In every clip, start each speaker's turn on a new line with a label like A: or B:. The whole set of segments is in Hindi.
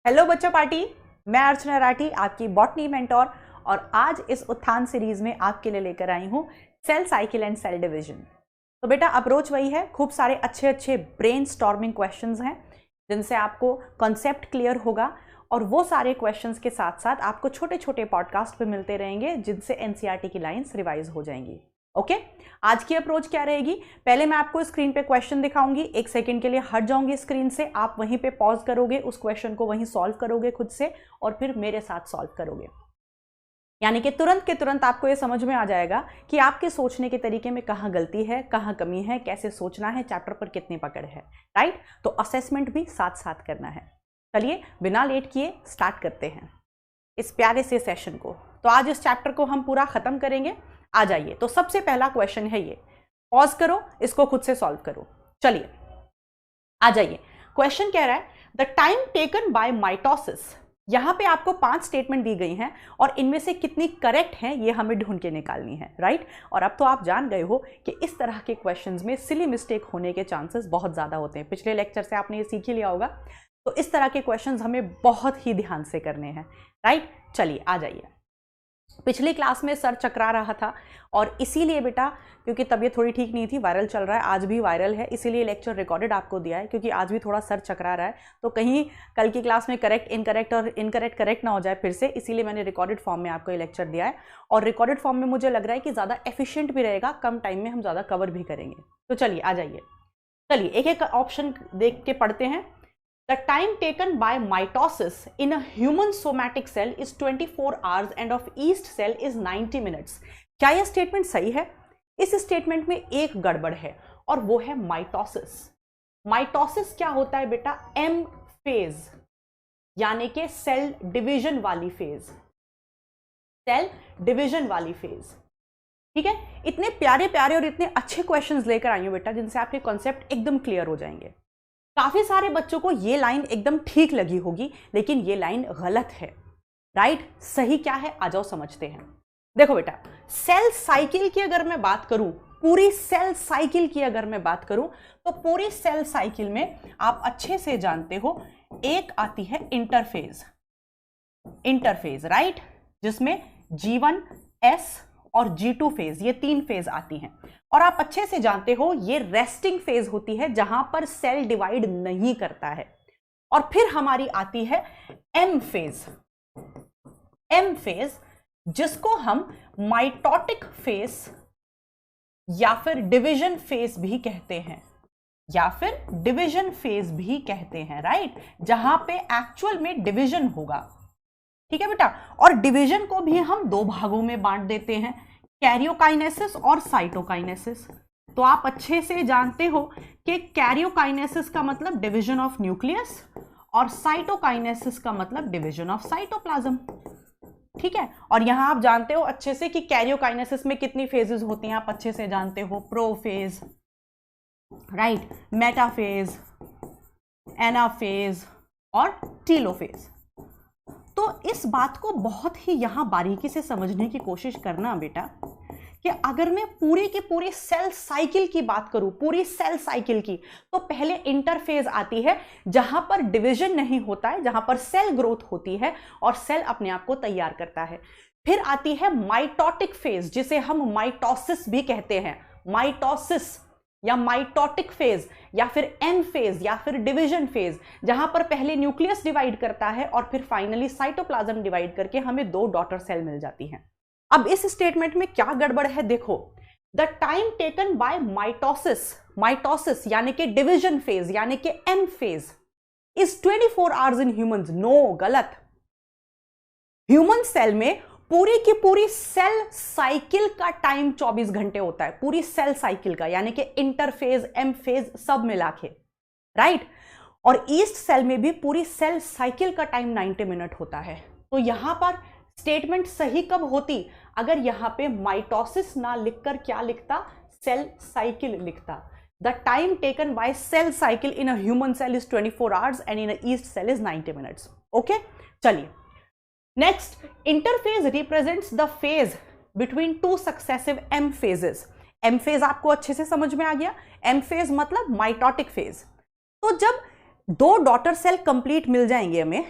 A: हेलो बच्चों पार्टी, मैं अर्चना राठी आपकी बॉटनी मेंटोर और आज इस उत्थान सीरीज में आपके लिए लेकर आई हूं cell cycle and cell division. तो बेटा अप्रोच वही है, खूब सारे अच्छे अच्छे ब्रेन स्टॉर्मिंग क्वेश्चंस हैं जिनसे आपको कॉन्सेप्ट क्लियर होगा और वो सारे क्वेश्चंस के साथ साथ आपको छोटे छोटे पॉडकास्ट पे मिलते रहेंगे जिनसे एनसीईआरटी की लाइंस रिवाइज हो जाएंगी। ओके, आज की अप्रोच क्या रहेगी? पहले मैं आपको स्क्रीन पे क्वेश्चन दिखाऊंगी, एक सेकंड के लिए हट जाऊंगी स्क्रीन से, आप वहीं पे पॉज करोगे, उस क्वेश्चन को वहीं सॉल्व करोगे खुद से और फिर मेरे साथ सॉल्व करोगे। यानी कि तुरंत के तुरंत आपको ये समझ में आ जाएगा कि आपके सोचने के तरीके में कहाँ गलती है, कहाँ कमी है, कैसे सोचना है, चैप्टर पर कितनी पकड़ है। राइट, तो असेसमेंट भी साथ साथ करना है। चलिए बिना लेट किए स्टार्ट करते हैं इस प्यारे से सेशन को। तो आज इस चैप्टर को हम पूरा खत्म करेंगे। आ जाइए, तो सबसे पहला क्वेश्चन है ये, पॉज करो, इसको खुद से सॉल्व करो। चलिए आ जाइए, क्वेश्चन कह रहा है the time taken by mitosis. यहां पे आपको 5 स्टेटमेंट दी गई हैं और इनमें से कितनी करेक्ट हैं ये हमें ढूंढ के निकालनी है। राइट, और अब तो आप जान गए हो कि इस तरह के क्वेश्चंस में सिली मिस्टेक होने के चांसेस बहुत ज्यादा होते हैं। पिछले लेक्चर से आपने ये सीख ही लिया होगा। तो इस तरह के क्वेश्चंस हमें बहुत ही ध्यान से करने हैं। राइट, चलिए आ जाइए। पिछली क्लास में सर चकरा रहा था और इसीलिए बेटा, क्योंकि तबीयत थोड़ी ठीक नहीं थी, वायरल चल रहा है, आज भी वायरल है, इसीलिए लेक्चर रिकॉर्डेड आपको दिया है, क्योंकि आज भी थोड़ा सर चकरा रहा है। तो कहीं कल की क्लास में करेक्ट इनकरेक्ट और इनकरेक्ट करेक्ट ना हो जाए फिर से, इसीलिए मैंने रिकॉर्डेड फॉर्म में आपको ये लेक्चर दिया है। और रिकॉर्डेड फॉर्म में मुझे लग रहा है कि ज़्यादा एफिशिएंट भी रहेगा, कम टाइम में हम ज़्यादा कवर भी करेंगे। तो चलिए आ जाइए, चलिए एक एक ऑप्शन देख के पढ़ते हैं। The time taken by mitosis in a human somatic cell is 24 hours and of yeast cell is 90 minutes. क्या यह स्टेटमेंट सही है? इस स्टेटमेंट में एक गड़बड़ है और वो है माइटोसिस। माइटोसिस क्या होता है बेटा? एम फेज, यानी कि सेल डिवीजन वाली फेज, सेल डिवीजन वाली फेज। ठीक है, इतने प्यारे प्यारे और इतने अच्छे क्वेश्चंस लेकर आई हूं बेटा जिनसे आपके कॉन्सेप्ट एकदम क्लियर हो जाएंगे। काफी सारे बच्चों को ये लाइन एकदम ठीक लगी होगी, लेकिन ये लाइन गलत है। राइट, सही क्या है आ जाओ समझते हैं। देखो बेटा, सेल साइकिल की अगर मैं बात करूं, पूरी सेल साइकिल की अगर मैं बात करूं, तो पूरी सेल साइकिल में आप अच्छे से जानते हो एक आती है इंटरफेज। इंटरफेज राइट, जिसमें G1, S और G2 फेज, ये 3 फेज आती हैं। और आप अच्छे से जानते हो ये रेस्टिंग फेज होती है जहां पर सेल डिवाइड नहीं करता है। और फिर हमारी आती है एम फेज। एम फेज जिसको हम माइटोटिक फेज या फिर डिवीजन फेज भी कहते हैं, या फिर डिवीजन फेज भी कहते हैं। राइट, जहां पे एक्चुअल में डिवीजन होगा। ठीक है बेटा, और डिवीजन को भी हम 2 भागों में बांट देते हैं, कैरियोकाइनेसिस और साइटोकाइनेसिस। तो आप अच्छे से जानते हो कि कैरियोकाइनेसिस का मतलब डिवीजन ऑफ न्यूक्लियस और साइटोकाइनेसिस का मतलब डिवीजन ऑफ साइटोप्लाज्म। ठीक है, और यहां आप जानते हो अच्छे से कि कैरियोकाइनेसिस में कितनी फेजेस होती हैं, आप अच्छे से जानते हो, प्रोफेज, राइट, मेटाफेज, एनाफेज और टीलोफेज। तो इस बात को बहुत ही यहां बारीकी से समझने की कोशिश करना बेटा, कि अगर मैं पूरी की पूरी सेल साइकिल की बात करूं, पूरी सेल साइकिल की, तो पहले इंटरफेज आती है जहां पर डिवीजन नहीं होता है, जहां पर सेल ग्रोथ होती है और सेल अपने आप को तैयार करता है। फिर आती है माइटोटिक फेज, जिसे हम माइटोसिस भी कहते हैं। माइटोसिस या माइटोटिक फेज या फिर एम फेज या फिर डिवीजन फेज, जहां पर पहले न्यूक्लियस डिवाइड करता है और फिर फाइनली साइटोप्लाज्म डिवाइड करके हमें 2 डॉटर सेल मिल जाती हैं। अब इस स्टेटमेंट में क्या गड़बड़ है देखो, the time taken by mitosis, mitosis यानी कि डिवीजन फेज यानी कि M phase is 24 hours in humans. No, गलत। ह्यूमन सेल में पूरी की पूरी सेल साइकिल का टाइम 24 घंटे होता है, पूरी सेल साइकिल का, यानी कि इंटरफेज, एम फेज सब मिला के। राइट, और ईस्ट सेल में भी पूरी सेल साइकिल का टाइम 90 मिनट होता है। तो यहां पर स्टेटमेंट सही कब होती? अगर यहां पे माइटोसिस ना लिखकर क्या लिखता? सेल साइकिल लिखता। The time taken by cell cycle in a human cell is 24 hours and in a yeast cell is 90 minutes. Okay, चलिए next, interphase represents the phase between 2 successive M phases. M phase आपको अच्छे से समझ में आ गया, एम फेज मतलब माइटोटिक फेज। तो जब 2 डॉटर सेल कंप्लीट मिल जाएंगे हमें,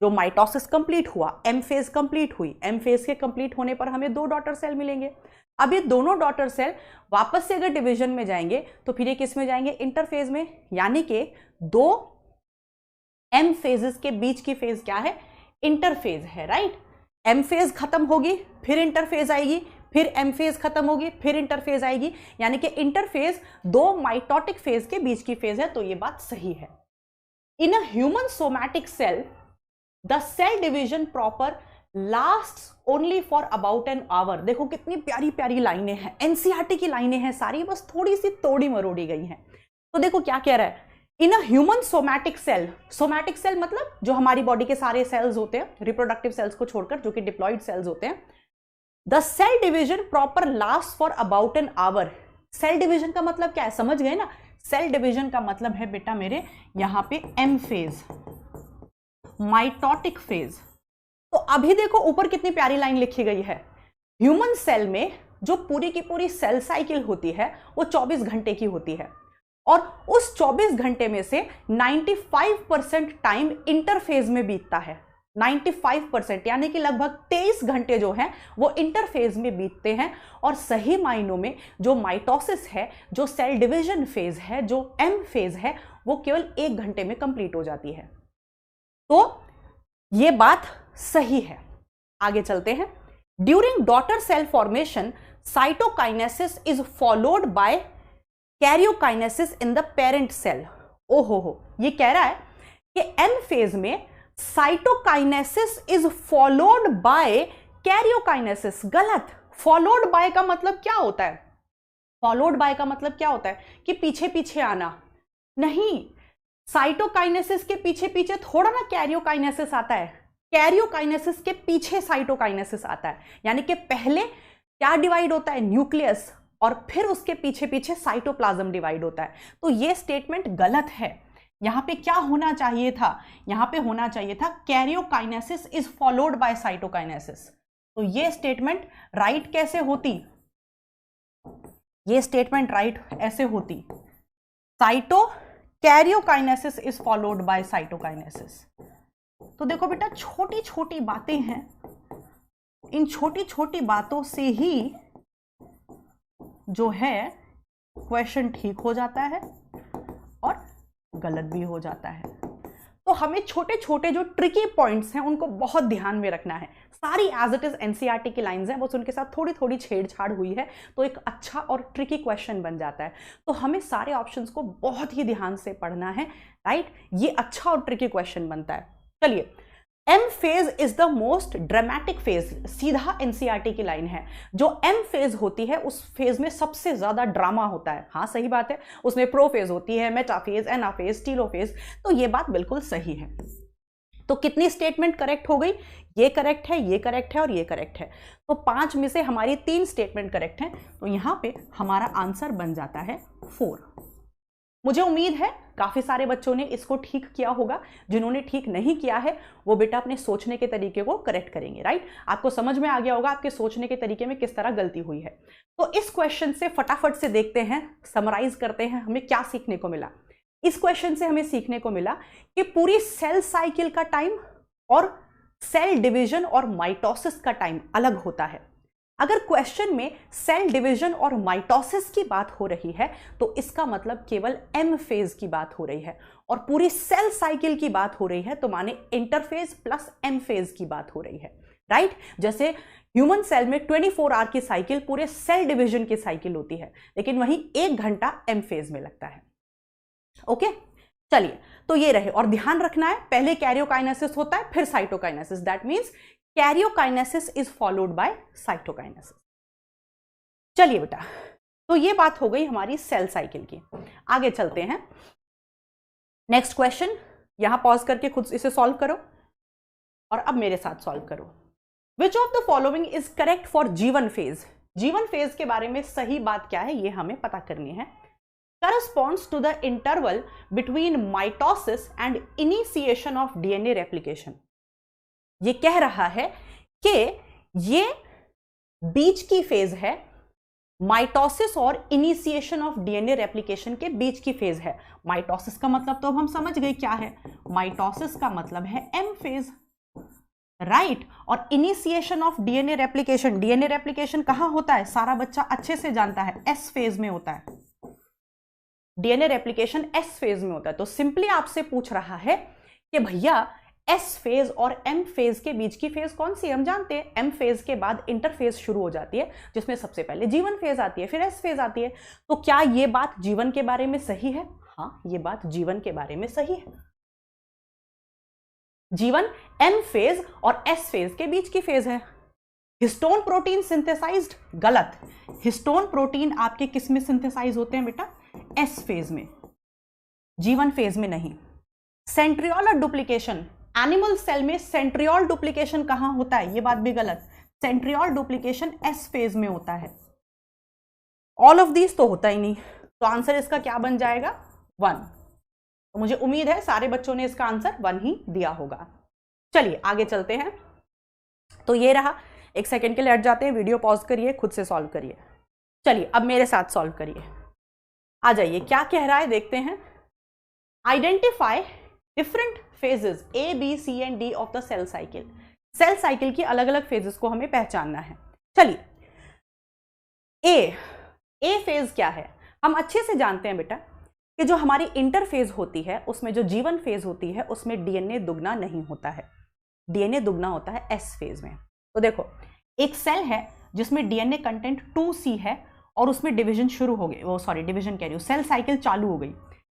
A: जो माइटोसिस कंप्लीट हुआ, एम फेज कंप्लीट हुई, एम फेज के कंप्लीट होने पर हमें 2 डॉटर सेल मिलेंगे। अब ये दोनों डॉटर सेल वापस से अगर डिवीजन में जाएंगे तो फिर ये किस में जाएंगे, इंटरफेज में, यानी कि 2 एम फेजेस के बीच की फेज क्या है, इंटरफेज है, राइट। एम फेज खत्म होगी, फिर इंटरफेज आएगी, फिर एम फेज खत्म होगी, फिर इंटरफेज आएगी, यानी कि इंटरफेज 2 माइटोटिक फेज के बीच की फेज है, तो ये बात सही है। In a human somatic cell the cell division proper lasts only for about an hour. देखो कितनी प्यारी प्यारी लाइनें हैं, एनसीईआरटी की लाइनें हैं सारी, बस थोड़ी सी तोड़ी मरोड़ी गई हैं। तो देखो क्या कह रहा है, in a human somatic cell, somatic cell मतलब जो हमारी बॉडी के सारे सेल्स होते हैं, रिप्रोडक्टिव सेल्स को छोड़कर, जो कि डिप्लॉइड सेल्स होते हैं, the cell division proper last for about an hour. Cell division का मतलब क्या है, समझ गए ना। सेल डिवीजन का मतलब है बेटा मेरे यहां पे एम फेज, माइटोटिक फेज। तो अभी देखो ऊपर कितनी प्यारी लाइन लिखी गई है, ह्यूमन सेल में जो पूरी की पूरी सेल साइकिल होती है वो 24 घंटे की होती है, और उस 24 घंटे में से 95% टाइम इंटरफेज में बीतता है। 95% यानी कि लगभग 23 घंटे जो है वो इंटरफेज में बीतते हैं, और सही मायनों में जो माइटोसिस है, जो सेल डिवीजन फेज है, जो एम फेज है, वो केवल 1 घंटे में कंप्लीट हो जाती है। तो ये बात सही है। आगे चलते हैं। During daughter cell formation cytokinesis is followed by karyokinesis in the parent cell. ओहो हो, ये कह रहा है कि एम फेज में cytokinesis is followed by karyokinesis. गलत। फॉलोड बाय का मतलब क्या होता है, फॉलोड बाय का मतलब क्या होता है कि पीछे पीछे आना, नहीं। साइटोकाइनेसिस के पीछे पीछे थोड़ा ना कैरियोकाइनेसिस आता है, कैरियोकाइनेसिस के पीछे साइटोकाइनेसिस आता है, यानी कि पहले क्या डिवाइड होता है, न्यूक्लियस, और फिर उसके पीछे पीछे साइटोप्लाज्म डिवाइड होता है। तो ये स्टेटमेंट गलत है। यहां पे क्या होना चाहिए था, यहां पे होना चाहिए था karyokinesis is followed bye cytokinesis. तो ये स्टेटमेंट राइट कैसे होती, ये स्टेटमेंट राइट ऐसे होती, karyokinesis is followed bye cytokinesis. तो देखो बेटा छोटी छोटी बातें हैं, इन छोटी छोटी बातों से ही जो है क्वेश्चन ठीक हो जाता है और गलत भी हो जाता है। तो हमें छोटे छोटे जो ट्रिकी पॉइंट्स हैं उनको बहुत ध्यान में रखना है। सारी एज इट इज एनसीईआरटी की लाइंस हैं, बस उनके साथ थोड़ी थोड़ी छेड़छाड़ हुई है तो एक अच्छा और ट्रिकी क्वेश्चन बन जाता है। तो हमें सारे ऑप्शंस को बहुत ही ध्यान से पढ़ना है, राइट। ये अच्छा और ट्रिकी क्वेश्चन बनता है। चलिए, M phase is the most dramatic phase, सीधा एनसीईआरटी की लाइन है। जो एम फेज होती है उस फेज में सबसे ज्यादा ड्रामा होता है। हाँ सही बात है, उसमें प्रोफेज होती है, मेटाफेज, एनाफेज, टीलोफेज। तो ये बात बिल्कुल सही है। तो कितनी स्टेटमेंट करेक्ट हो गई, ये करेक्ट है, ये करेक्ट है और ये करेक्ट है। तो 5 में से हमारी 3 स्टेटमेंट करेक्ट है, तो यहां पे हमारा आंसर बन जाता है 4। मुझे उम्मीद है काफी सारे बच्चों ने इसको ठीक किया होगा। जिन्होंने ठीक नहीं किया है वो बेटा अपने सोचने के तरीके को करेक्ट करेंगे, राइट। आपको समझ में आ गया होगा आपके सोचने के तरीके में किस तरह गलती हुई है। तो इस क्वेश्चन से फटाफट से देखते हैं, समराइज करते हैं हमें क्या सीखने को मिला। इस क्वेश्चन से हमें सीखने को मिला कि पूरी सेल साइकिल का टाइम और सेल डिवीजन और माइटोसिस का टाइम अलग होता है। अगर क्वेश्चन में सेल डिवीजन और माइटोसिस की बात हो रही है तो इसका मतलब केवल एम फेज की बात हो रही है, और पूरी सेल साइकिल की बात हो रही है तो माने इंटरफेज प्लस एम फेज की बात हो रही है, राइट। जैसे ह्यूमन सेल में 24 आवर की साइकिल पूरे सेल डिवीजन की साइकिल होती है, लेकिन वहीं 1 घंटा एम फेज में लगता है। ओके, चलिए, तो ये रहे। और ध्यान रखना है पहले कैरियोकाइनेसिस होता है फिर cytokinesis, that means karyokinesis is followed bye cytokinesis. चलिए बेटा, तो ये बात हो गई हमारी सेल साइकिल की। आगे चलते हैं, नेक्स्ट क्वेश्चन। यहां पॉज करके खुद इसे सॉल्व करो और अब मेरे साथ सॉल्व करो। विच of the following is correct for G1 phase. G1 phase के बारे में सही बात क्या है ये हमें पता करनी है। corresponds to the interval between mitosis and initiation of DNA replication। ये कह रहा है कि ये बीच की फेज है, माइटोसिस और इनिशिएशन ऑफ डीएनए रेप्लिकेशन के बीच की फेज है। माइटोसिस का मतलब तो अब हम समझ गए क्या है, माइटोसिस का मतलब है एम फेज, राइट। और initiation of DNA replication, DNA replication कहां होता है, सारा बच्चा अच्छे से जानता है, एस फेज में होता है। डीएनए रेप्लिकेशन एस फेज में होता है। तो सिंपली आपसे पूछ रहा है कि भैया एस फेज और एम फेज के बीच की फेज कौन सी, हम जानते हैं एम फेज के बाद इंटरफेज शुरू हो जाती है, जिसमें सबसे पहले जीवन फेज आती है, फिर एस फेज आती है। तो क्या ये बात जीवन के बारे में सही है? हाँ, ये बात जीवन के बारे में सही है। जीवन एम फेज और एस फेज के बीच की फेज है। हिस्टोन प्रोटीन सिंथेसाइज्ड, गलत। हिस्टोन प्रोटीन आपके किस में सिंथेसाइज होते हैं बेटा? एस फेज में, जीवन फेज में नहीं। सेंट्रियोल डुप्लीकेशन, एनिमल सेल में सेंट्रियोल डुप्लीकेशन कहां होता है? ये बात भी गलत। सेंट्रियोल डुप्लीकेशन एस फेज में होता है। ऑल ऑफ दीज तो होता ही नहीं। तो आंसर इसका क्या बन जाएगा? 1। तो मुझे उम्मीद है सारे बच्चों ने इसका आंसर 1 ही दिया होगा। चलिए आगे चलते हैं। तो ये रहा, एक सेकेंड के लिए हट जाते हैं, वीडियो पॉज करिए, खुद से सॉल्व करिए। चलिए अब मेरे साथ सॉल्व करिए, आ जाइए। क्या कह रहा है देखते हैं। Identify different phases A B C and D of the cell cycle. Cell cycle की अलग अलग फेजेस को हमें पहचानना है। चलिए, ए फेज क्या है? हम अच्छे से जानते हैं बेटा कि जो हमारी इंटरफेज होती है उसमें जो जीवन फेज होती है उसमें डीएनए दुगना नहीं होता है, डीएनए दुगना होता है एस फेज में। तो देखो, एक सेल है जिसमें डीएनए कंटेंट 2C है और उसमें डिवीजन शुरू हो गई, वो सॉरी डिवीजन कह रही हूँ, सेल साइकिल चालू हो गई।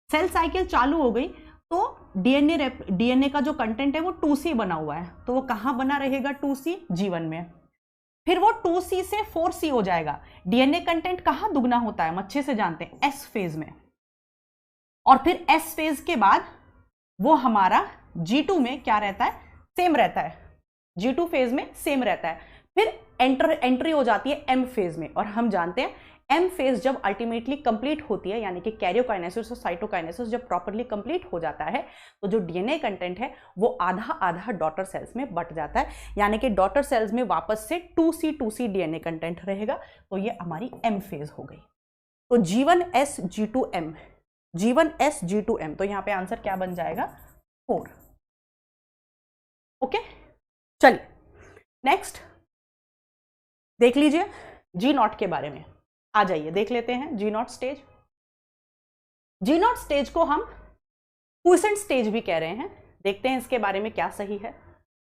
A: सेल साइकिल चालू हो गई तो डीएनए का जो कंटेंट है वो 2C बना हुआ है, तो वो कहाँ बना रहेगा? 2C, जीवन में। फिर वो 2C से 4C हो जाएगा। डीएनए कंटेंट कहाँ दुगना होता है? हम अच्छे से जानते हैं, एस फेज में। और फिर एस फेज के बाद वो हमारा G2 में क्या रहता है? सेम रहता है, G2 फेज में सेम रहता है। फिर एंट्री हो जाती है एम फेज में, और हम जानते हैं एम फेज जब अल्टीमेटली कंप्लीट होती है, यानी कि कैरियोकाइनेसिस और साइटोकाइनेसिस जब प्रॉपर्ली कंप्लीट हो जाता है, तो जो डीएनए कंटेंट है वो आधा आधा डॉटर सेल्स में बट जाता है, यानी कि डॉटर सेल्स में वापस से 2C डीएनए कंटेंट रहेगा। तो ये हमारी एम फेज हो गई। तो G1 S G2 M, G1 S G2 M, तो यहां पे आंसर क्या बन जाएगा? 4। ओके, चलिए नेक्स्ट देख लीजिए G0 के बारे में। आ जाइए देख लेते हैं G0 स्टेज। G0 स्टेज को हम क्विसेंट स्टेज भी कह रहे हैं। देखते हैं इसके बारे में क्या सही है।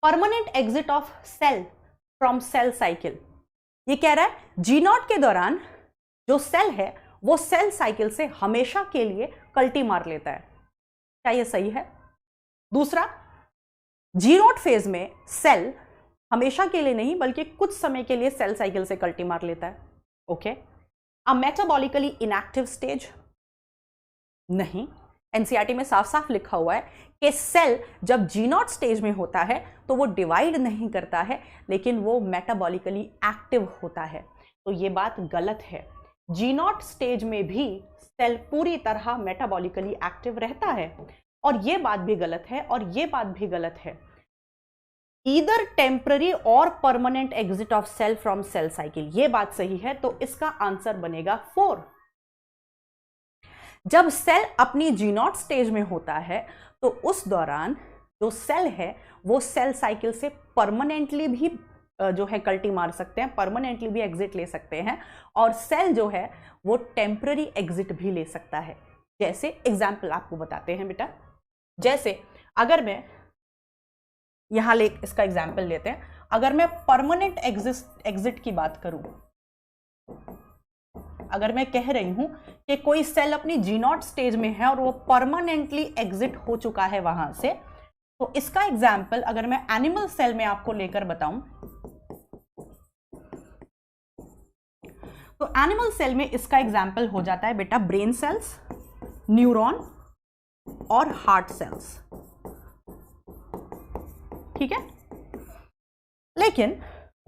A: Permanent exit of cell from cell cycle, ये कह रहा है G0 के दौरान जो सेल है वो सेल साइकिल से हमेशा के लिए कल्टी मार लेता है। क्या ये सही है? दूसरा, G0 फेज में सेल हमेशा के लिए नहीं बल्कि कुछ समय के लिए सेल साइकिल से कल्टी मार लेता है। ओके। अ मेटाबॉलिकली इनएक्टिव स्टेज, नहीं, एनसीईआरटी में साफ साफ लिखा हुआ है कि सेल जब G0 स्टेज में होता है तो वो डिवाइड नहीं करता है, लेकिन वो मेटाबॉलिकली एक्टिव होता है। तो ये बात गलत है। G0 स्टेज में भी सेल पूरी तरह मेटाबॉलिकली एक्टिव रहता है। और ये बात भी गलत है, और ये बात भी गलत है। ईदर टेम्पररी और permanent exit of cell from cell cycle, ये बात सही है। तो इसका आंसर बनेगा 4। जब सेल अपनी G0 स्टेज में होता है तो उस दौरान जो सेल है वो सेल साइकिल से परमानेंटली भी जो है कल्टी मार सकते हैं, परमानेंटली भी एग्जिट ले सकते हैं, और सेल जो है वो टेम्पररी एग्जिट भी ले सकता है। जैसे एग्जाम्पल आपको बताते हैं बेटा, जैसे अगर मैं यहां इसका एग्जाम्पल लेते हैं, अगर मैं परमानेंट एग्जिट की बात करूं, अगर मैं कह रही हूं कि कोई सेल अपनी G0 स्टेज में है और वो परमानेंटली एग्जिट हो चुका है वहां से, तो इसका एग्जाम्पल अगर मैं एनिमल सेल में आपको लेकर बताऊं, तो एनिमल सेल में इसका एग्जाम्पल हो जाता है बेटा ब्रेन सेल्स, न्यूरॉन और हार्ट सेल्स। ठीक है। लेकिन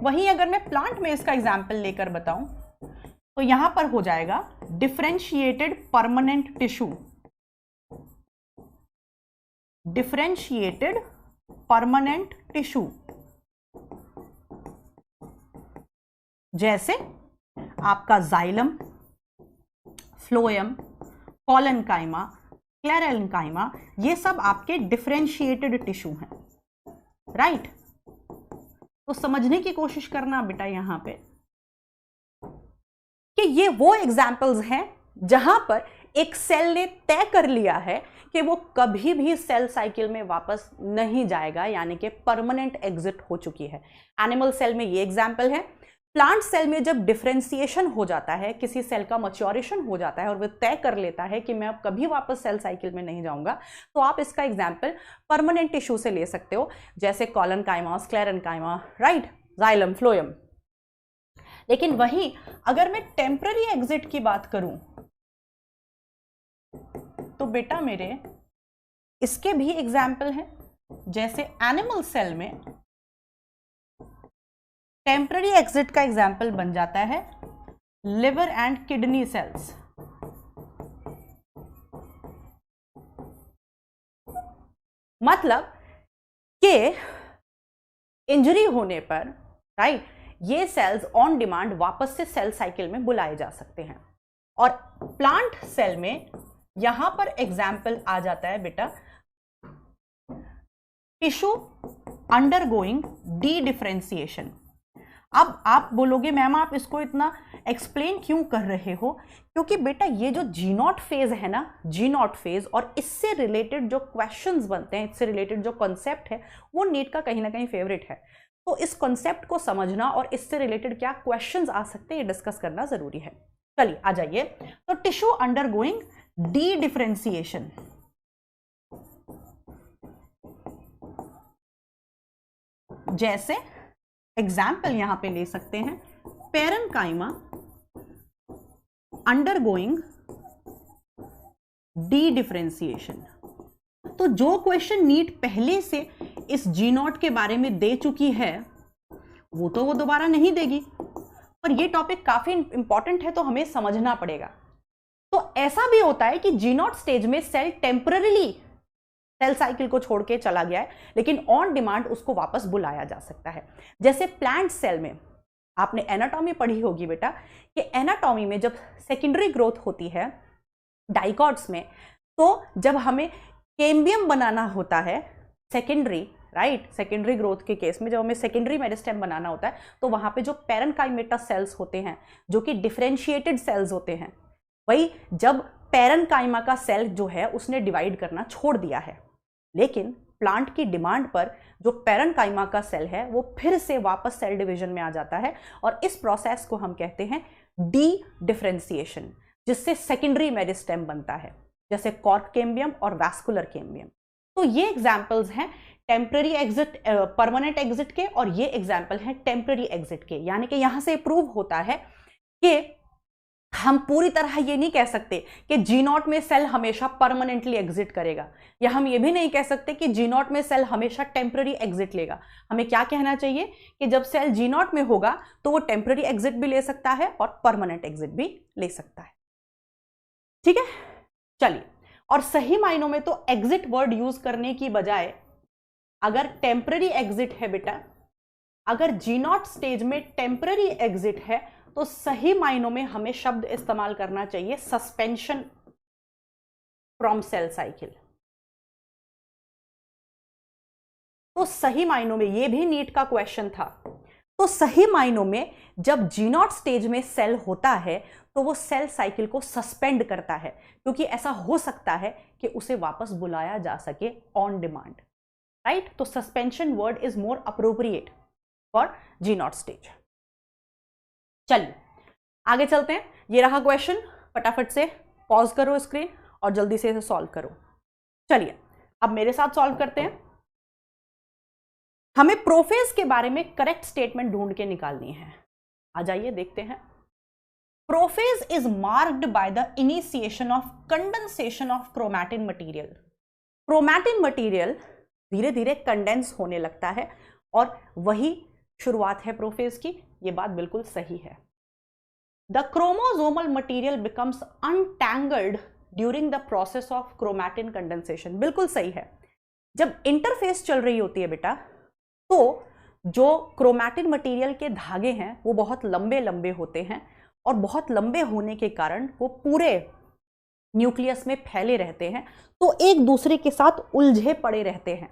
A: वहीं अगर मैं प्लांट में इसका एग्जाम्पल लेकर बताऊं तो यहां पर हो जाएगा differentiated permanent tissue, differentiated permanent tissue, जैसे आपका जाइलम, फ्लोएम, कॉलेनकाइमा, क्लेरेनकाइमा, ये सब आपके डिफरेंशिएटेड टिश्यू हैं। राइट। तो समझने की कोशिश करना बेटा यहां पे कि ये वो एग्जाम्पल्स हैं जहां पर एक सेल ने तय कर लिया है कि वो कभी भी सेल साइकिल में वापस नहीं जाएगा, यानी कि परमानेंट एग्जिट हो चुकी है। एनिमल सेल में ये एग्जाम्पल है। प्लांट सेल में जब डिफरेंशिएशन हो जाता है, किसी सेल का मैच्योरेशन हो जाता है और वो तय कर लेता है कि मैं अब कभी वापस सेल साइकिल में नहीं जाऊंगा, तो आप इसका एग्जाम्पल परमानेंट टिश्यू से ले सकते हो, जैसे collenchyma, sclerenchyma, right, xylem, phloem. लेकिन वहीं अगर मैं टेम्पररी एग्जिट की बात करूं तो बेटा मेरे इसके भी एग्जाम्पल हैं। जैसे एनिमल सेल में टेम्पररी एग्जिट का एग्जाम्पल बन जाता है लिवर एंड किडनी सेल्स। मतलब कि इंजरी होने पर, राइट, ये सेल्स ऑन डिमांड वापस से सेल साइकिल में बुलाए जा सकते हैं। और प्लांट सेल में यहां पर एग्जाम्पल आ जाता है बेटा टिश्यू अंडरगोइंग डी डिफरेंशिएशन। अब आप बोलोगे मैम आप इसको इतना एक्सप्लेन क्यों कर रहे हो? क्योंकि बेटा ये जो जी नॉट फेज है ना, जी नॉट फेज, और इससे रिलेटेड जो क्वेश्चंस बनते हैं, इससे रिलेटेड जो कॉन्सेप्ट है, वो नीट का कहीं ना कहीं फेवरेट है। तो इस कॉन्सेप्ट को समझना और इससे रिलेटेड क्या क्वेश्चंस आ सकते हैं ये डिस्कस करना जरूरी है। चलिए आ जाइए। तो टिश्यू अंडरगोइंग डी डिफरेंशिएशन, जैसे एग्जाम्पल यहां पे ले सकते हैं पेरेन्काइमा अंडरगोइंग डी डिफरेंशिएशन। तो जो क्वेश्चन नीट पहले से इस जी नॉट के बारे में दे चुकी है वो तो वो दोबारा नहीं देगी, पर ये टॉपिक काफी इंपॉर्टेंट है तो हमें समझना पड़ेगा। तो ऐसा भी होता है कि जी नॉट स्टेज में सेल टेम्पररीली सेल साइकिल को छोड़ के चला गया है, लेकिन ऑन डिमांड उसको वापस बुलाया जा सकता है। जैसे प्लांट सेल में आपने एनाटॉमी पढ़ी होगी बेटा कि एनाटॉमी में जब सेकेंडरी ग्रोथ होती है डाइकॉट्स में, तो जब हमें कैम्बियम बनाना होता है सेकेंडरी, राइट, सेकेंडरी ग्रोथ के केस में जब हमें सेकेंडरी मेरिस्टेम बनाना होता है, तो वहां पे जो पेरेन्काइमेटा सेल्स होते हैं जो कि डिफरेंशिएटेड सेल्स होते हैं, वही जब पेरेन्काइमा का सेल जो है उसने डिवाइड करना छोड़ दिया है, लेकिन प्लांट की डिमांड पर जो पेरेन्काइमा का सेल है वो फिर से वापस सेल डिवीजन में आ जाता है, और इस प्रोसेस को हम कहते हैं डी डिफरेंशिएशन, जिससे सेकेंडरी मेरिस्टेम बनता है, जैसे कॉर्क कैम्बियम और वैस्कुलर कैम्बियम। तो ये एग्जाम्पल्स हैं टेम्पररी एग्जिट, परमानेंट एग्जिट के, और ये एग्जाम्पल हैं टेम्पररी एग्जिट के। यानी कि यहां से प्रूव होता है कि हम पूरी तरह ये नहीं कह सकते कि जी नॉट में सेल हमेशा परमानेंटली एग्जिट करेगा, या हम ये भी नहीं कह सकते कि जी नॉट में सेल हमेशा टेम्पररी एग्जिट लेगा। हमें क्या कहना चाहिए कि जब सेल जी नॉट में होगा तो वो टेम्पररी एग्जिट भी ले सकता है और परमानेंट एग्जिट भी ले सकता है। ठीक है, चलिए। और सही मायनों में तो एग्जिट वर्ड यूज करने की बजाय अगर टेम्पररी एग्जिट है बेटा, अगर जी नॉट स्टेज में टेम्पररी एग्जिट है, तो सही मायनों में हमें शब्द इस्तेमाल करना चाहिए सस्पेंशन फ्रॉम सेल साइकिल। तो सही मायनों में, ये भी नीट का क्वेश्चन था, तो सही मायनों में जब जी नॉट स्टेज में सेल होता है तो वो सेल साइकिल को सस्पेंड करता है, क्योंकि ऐसा हो सकता है कि उसे वापस बुलाया जा सके ऑन डिमांड, राइट। तो suspension word is more appropriate for G nought stage. चलिए आगे चलते हैं। ये रहा क्वेश्चन, फटाफट से पॉज करो स्क्रीन और जल्दी से इसे सॉल्व करो। चलिए अब मेरे साथ सॉल्व करते हैं। हमें प्रोफेज के बारे में करेक्ट स्टेटमेंट ढूंढ के निकालनी है। आ जाइए देखते हैं। Prophase is marked by the initiation of condensation of chromatin material. Chromatin material धीरे धीरे कंडेंस होने लगता है और वही शुरुआत है प्रोफेज की। ये बात बिल्कुल सही है। The chromosomal material becomes untangled during the process of chromatin condensation. बिल्कुल सही है। जब इंटरफेस चल रही होती है बेटा, तो जो क्रोमैटिन मटेरियल के धागे हैं वो बहुत लंबे लंबे होते हैं, और बहुत लंबे होने के कारण वो पूरे न्यूक्लियस में फैले रहते हैं, तो एक दूसरे के साथ उलझे पड़े रहते हैं।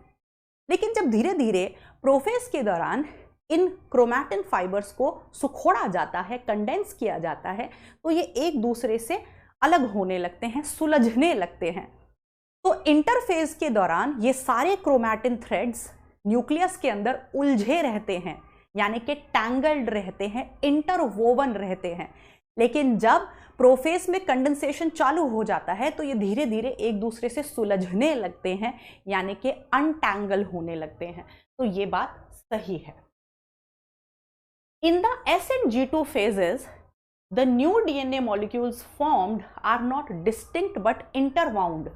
A: लेकिन जब धीरे धीरे प्रोफेज के दौरान इन क्रोमैटिन फाइबर्स को सुखोड़ा जाता है, कंडेंस किया जाता है, तो ये एक दूसरे से अलग होने लगते हैं, सुलझने लगते हैं। तो इंटरफेज के दौरान ये सारे क्रोमैटिन थ्रेड्स न्यूक्लियस के अंदर उलझे रहते हैं, यानी कि टैंगल्ड रहते हैं, इंटरवोवन रहते हैं। लेकिन जब प्रोफेज में कंडेंसेशन चालू हो जाता है तो ये धीरे धीरे एक दूसरे से सुलझने लगते हैं, यानी कि अनटैंगल होने लगते हैं। तो ये बात सही है। In the S and G2 phases, the new DNA molecules formed are not distinct but interwound।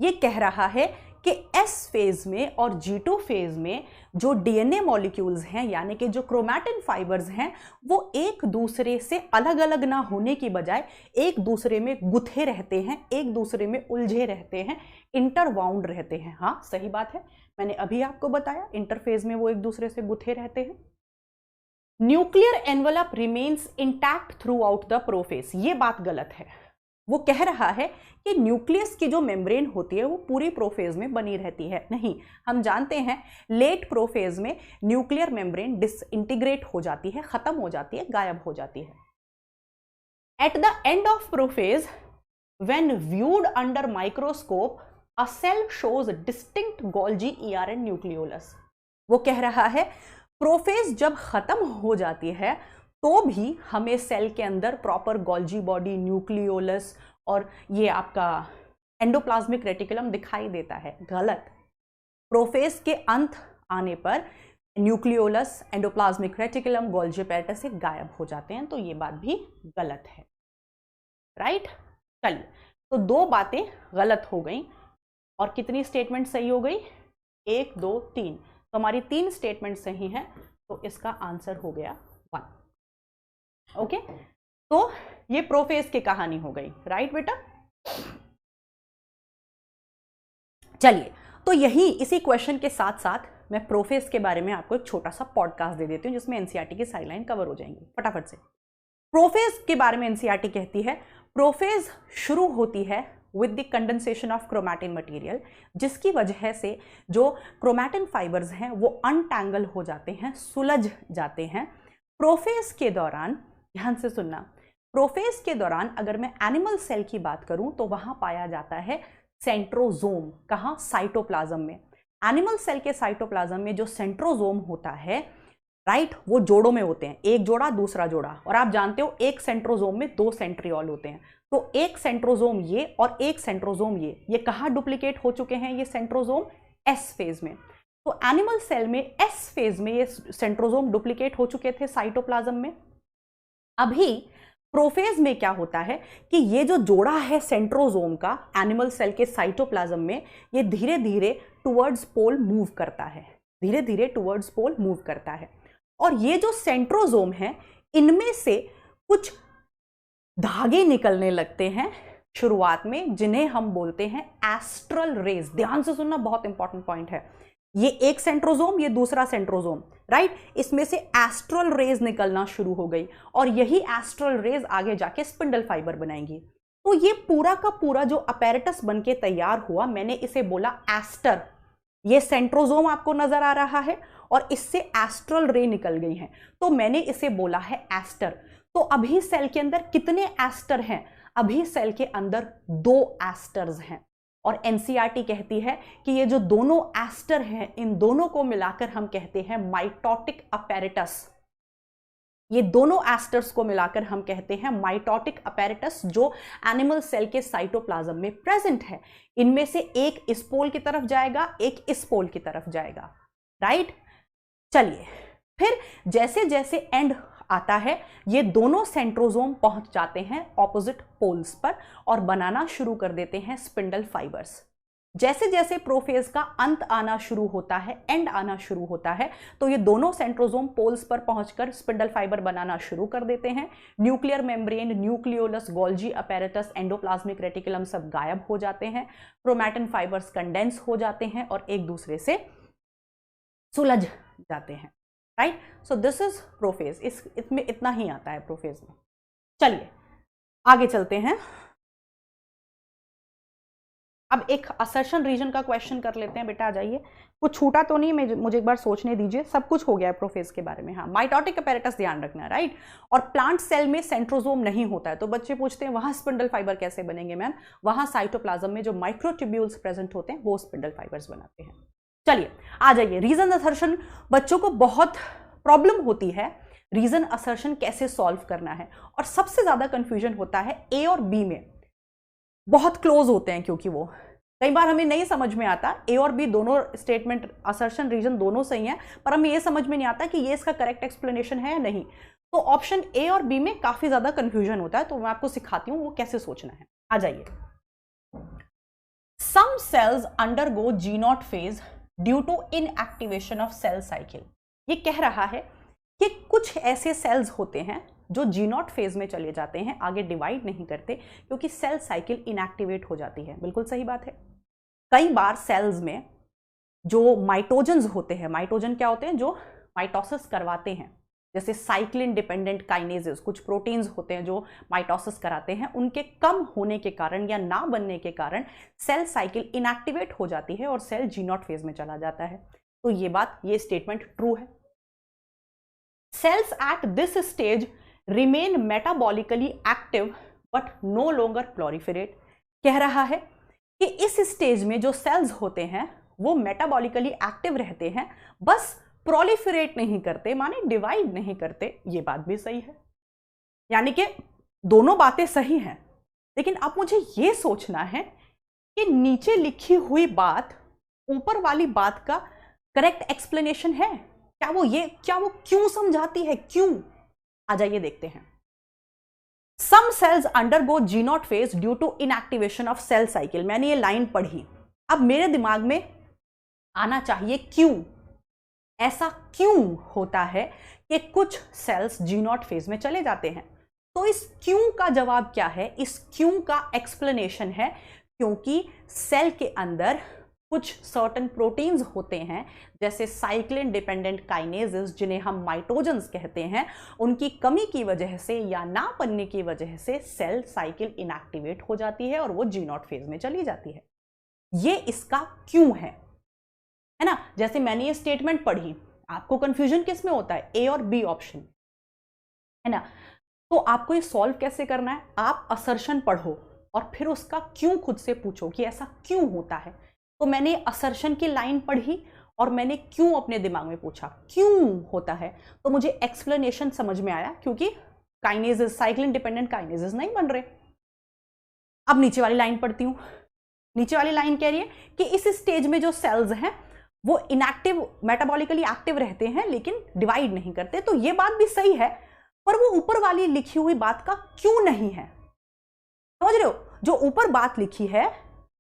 A: ये कह रहा है कि S फेज में और G2 फेज में जो डीएनए मॉलिक्यूल्स हैं, यानी कि जो क्रोमैटिन फाइबर्स हैं, वो एक दूसरे से अलग अलग ना होने की बजाय एक दूसरे में गुथे रहते हैं, एक दूसरे में उलझे रहते हैं, इंटरवाउंड रहते हैं। हाँ, सही बात है, मैंने अभी आपको बताया इंटरफेज में वो एक दूसरे से गुथे रहते हैं। Nuclear envelope remains intact through out the prophase. ये बात गलत है। वो कह रहा है कि न्यूक्लियस की जो मेम्ब्रेन होती है वो पूरी प्रोफेज में बनी रहती है। नहीं, हम जानते हैं लेट प्रोफेज में न्यूक्लियर मेम्ब्रेन डिसइंटीग्रेट हो जाती है, खत्म हो जाती है, गायब हो जाती है। At the end of prophase, when viewed under microscope, a cell shows distinct Golgi ERN nucleolus. वो कह रहा है प्रोफेज जब खत्म हो जाती है तो भी हमें सेल के अंदर प्रॉपर गोल्जी बॉडी, न्यूक्लियोलस और ये आपका एंडोप्लाज्मिक रेटिकुलम दिखाई देता है। गलत। प्रोफेज के अंत आने पर nucleolus, endoplasmic reticulum, Golgi apparatus से गायब हो जाते हैं। तो ये बात भी गलत है। राइट। चलिए, तो दो बातें गलत हो गई और कितनी स्टेटमेंट सही हो गई? 1, 2, 3। तो हमारी 3 स्टेटमेंट सही हैं, तो इसका आंसर हो गया 1। ओके, तो ये प्रोफेज की कहानी हो गई। राइट बेटा। चलिए, तो यही इसी क्वेश्चन के साथ साथ मैं प्रोफेज के बारे में आपको एक छोटा सा पॉडकास्ट दे देती हूं जिसमें एनसीईआरटी की साइडलाइन कवर हो जाएंगी फटाफट से। प्रोफेज के बारे में एनसीईआरटी कहती है प्रोफेज शुरू होती है with the condensation of chromatin material, जिसकी वजह से जो क्रोमैटिन फाइबर्स हैं वो अनटैंगल हो जाते हैं, सुलझ जाते हैं। प्रोफेज के दौरान, ध्यान से सुनना, प्रोफेज के दौरान अगर मैं एनिमल सेल की बात करूं तो वहां पाया जाता है सेंट्रोजोम। कहां? साइटोप्लाज्म में। एनिमल सेल के साइटोप्लाज्म में जो सेंट्रोजोम होता है, राइट, वो जोड़ों में होते हैं, एक जोड़ा दूसरा जोड़ा। और आप जानते हो एक सेंट्रोजोम में 2 सेंट्रियोल होते हैं। तो एक सेंट्रोजोम ये और एक सेंट्रोजोम ये कहां डुप्लीकेट हो चुके हैं? ये सेंट्रोजोम एस फेज में। तो एनिमल सेल में एस फेज में ये सेंट्रोजोम डुप्लीकेट हो चुके थे साइटोप्लाज्म में। अभी प्रोफेज में क्या होता है कि ये जो जोड़ा है सेंट्रोजोम का एनिमल सेल के साइटोप्लाज्म में, ये धीरे धीरे टुवर्ड्स पोल मूव करता है, धीरे धीरे टुवर्ड्स पोल मूव करता है। और ये जो सेंट्रोजोम है, इनमें से कुछ धागे निकलने लगते हैं शुरुआत में, जिन्हें हम बोलते हैं एस्ट्रल रेज। ध्यान से सुनना, बहुत इंपॉर्टेंट पॉइंट है। ये एक सेंट्रोजोम, ये दूसरा सेंट्रोजोम, राइट, इसमें से एस्ट्रल रेज निकलना शुरू हो गई और यही एस्ट्रल रेज आगे जाके स्पिंडल फाइबर बनाएंगी। तो ये पूरा का पूरा जो अपैरेटस बनके तैयार हुआ, मैंने इसे बोला एस्टर। ये सेंट्रोजोम आपको नजर आ रहा है और इससे एस्ट्रल रे निकल गई हैं, तो मैंने इसे बोला है एस्टर। तो अभी सेल के अंदर कितने एस्टर हैं? अभी सेल के अंदर 2 एस्टर्स हैं। और एनसीईआरटी कहती है कि ये जो दोनों एस्टर हैं, इन दोनों को मिलाकर हम कहते हैं माइटोटिक अपैरेटस। ये दोनों एस्टर्स को मिलाकर हम कहते हैं माइटोटिक अपैरेटस, जो एनिमल सेल के साइटोप्लाज्म में प्रेजेंट है। इनमें से एक इस पोल की तरफ जाएगा, एक इस पोल की तरफ जाएगा। राइट। चलिए, फिर जैसे जैसे एंड आता है, ये दोनों सेंट्रोजोम पहुंच जाते हैं ऑपोजिट पोल्स पर और बनाना शुरू कर देते हैं स्पिंडल फाइबर्स। जैसे जैसे प्रोफेज का अंत आना शुरू होता है, एंड आना शुरू होता है, तो ये दोनों सेंट्रोजोम पोल्स पर पहुंचकर स्पिंडल फाइबर बनाना शुरू कर देते हैं। Nuclear membrane, nucleolus, Golgi apparatus, endoplasmic reticulum सब गायब हो जाते हैं। क्रोमैटिन फाइबर्स कंडेंस हो जाते हैं और एक दूसरे से सुलझ जाते हैं। Right. So this is prophase. इसमें इतना ही आता है प्रोफेज में। चलिए आगे चलते हैं। अब एक असर्शन रीजन का क्वेश्चन कर लेते हैं बेटा, आ जाइए। कुछ छूटा तो नहीं, मुझे एक बार सोचने दीजिए, सब कुछ हो गया है प्रोफेज के बारे में। हाँ, माइटोटिक अपैरेटस ध्यान रखना, राइट। और प्लांट सेल में सेंट्रोजोम नहीं होता है, तो बच्चे पूछते हैं वहां स्पिंडल फाइबर कैसे बनेंगे मैम? वहां साइटोप्लाज्म में जो माइक्रोट्यूब्यूल्स प्रेजेंट होते हैं वो स्पिंडल फाइबर्स बनाते हैं। चलिए आ जाइए, रीजन असर्शन बच्चों को बहुत प्रॉब्लम होती है, रीजन असर्शन कैसे सॉल्व करना है। और सबसे ज्यादा कंफ्यूजन होता है ए और बी में, बहुत क्लोज होते हैं, क्योंकि वो कई बार हमें नहीं समझ में आता, ए और बी दोनों स्टेटमेंट असर्शन रीजन दोनों सही हैं, पर हमें ये समझ में नहीं आता कि ये इसका करेक्ट एक्सप्लेनेशन है या नहीं। तो ऑप्शन ए और बी में काफी ज्यादा कंफ्यूजन होता है, तो मैं आपको सिखाती हूँ वो कैसे सोचना है। आ जाइए। Some cells undergo G0 phase due to inactivation of cell cycle. ये कह रहा है कि कुछ ऐसे सेल्स होते हैं जो G0 फेज में चले जाते हैं, आगे डिवाइड नहीं करते क्योंकि सेल साइकिल इनएक्टिवेट हो जाती है। बिल्कुल सही बात है। कई बार सेल्स में जो माइटोजन्स होते हैं, माइटोजन क्या होते हैं? जो माइटोसिस करवाते हैं, जैसे साइक्लिन डिपेंडेंट काइनेजेस, कुछ प्रोटीन्स होते हैं जो माइटोसिस कराते हैं, उनके कम होने के कारण या ना बनने के कारण सेल साइकिल इनएक्टिवेट हो जाती है और सेल G0 फेज में चला जाता है। तो ये स्टेटमेंट ट्रू है। Cells at this stage remain metabolically active but no longer proliferate. कह रहा है कि इस स्टेज में जो सेल्स होते हैं वो मेटाबॉलिकली एक्टिव रहते हैं, बस प्रोलिफरेट नहीं करते, माने डिवाइड नहीं करते। ये बात भी सही है, यानी कि दोनों बातें सही हैं। लेकिन अब मुझे ये सोचना है कि नीचे लिखी हुई बात ऊपर वाली बात का करेक्ट एक्सप्लेनेशन है क्या? वो क्यों समझाती है, क्यों? आ जाइए देखते हैं। Some cells undergo G0 phase due to inactivation of cell cycle। मैंने ये लाइन पढ़ी, अब मेरे दिमाग में आना चाहिए क्यों, ऐसा क्यों होता है कि कुछ सेल्स G0 फेज में चले जाते हैं। तो इस क्यों का जवाब क्या है? इस क्यों का एक्सप्लेनेशन है क्योंकि सेल के अंदर कुछ सर्टेन प्रोटीन्स होते हैं, जैसे साइक्लिन डिपेंडेंट काइनेजेस, जिन्हें हम माइटोजन्स कहते हैं, उनकी कमी की वजह से या ना बनने की वजह से सेल साइकिल इनएक्टिवेट हो जाती है और वो G0 फेज में चली जाती है। ये इसका क्यों है ना? जैसे मैंने ये स्टेटमेंट पढ़ी, आपको कंफ्यूजन किस में होता है? ए और बी ऑप्शन, है ना? तो आपको ये सॉल्व कैसे करना है? आप असर्शन पढ़ो और फिर उसका क्यों खुद से पूछो कि ऐसा क्यों होता है। तो मैंने असर्शन की लाइन पढ़ी और मैंने क्यों अपने दिमाग में पूछा क्यों होता है, तो मुझे एक्सप्लेनेशन समझ में आया, क्योंकि काइनेजेस, साइक्लिन डिपेंडेंट काइनेजेस नहीं बन रहे। अब नीचे वाली लाइन पढ़ती हूं। नीचे वाली लाइन कह रही है कि इस स्टेज में जो सेल्स हैं वो इनएक्टिव, मेटाबॉलिकली एक्टिव रहते हैं लेकिन डिवाइड नहीं करते। तो ये बात भी सही है, पर वो ऊपर वाली लिखी हुई बात का क्यों नहीं है। समझ रहे हो? जो ऊपर बात लिखी है,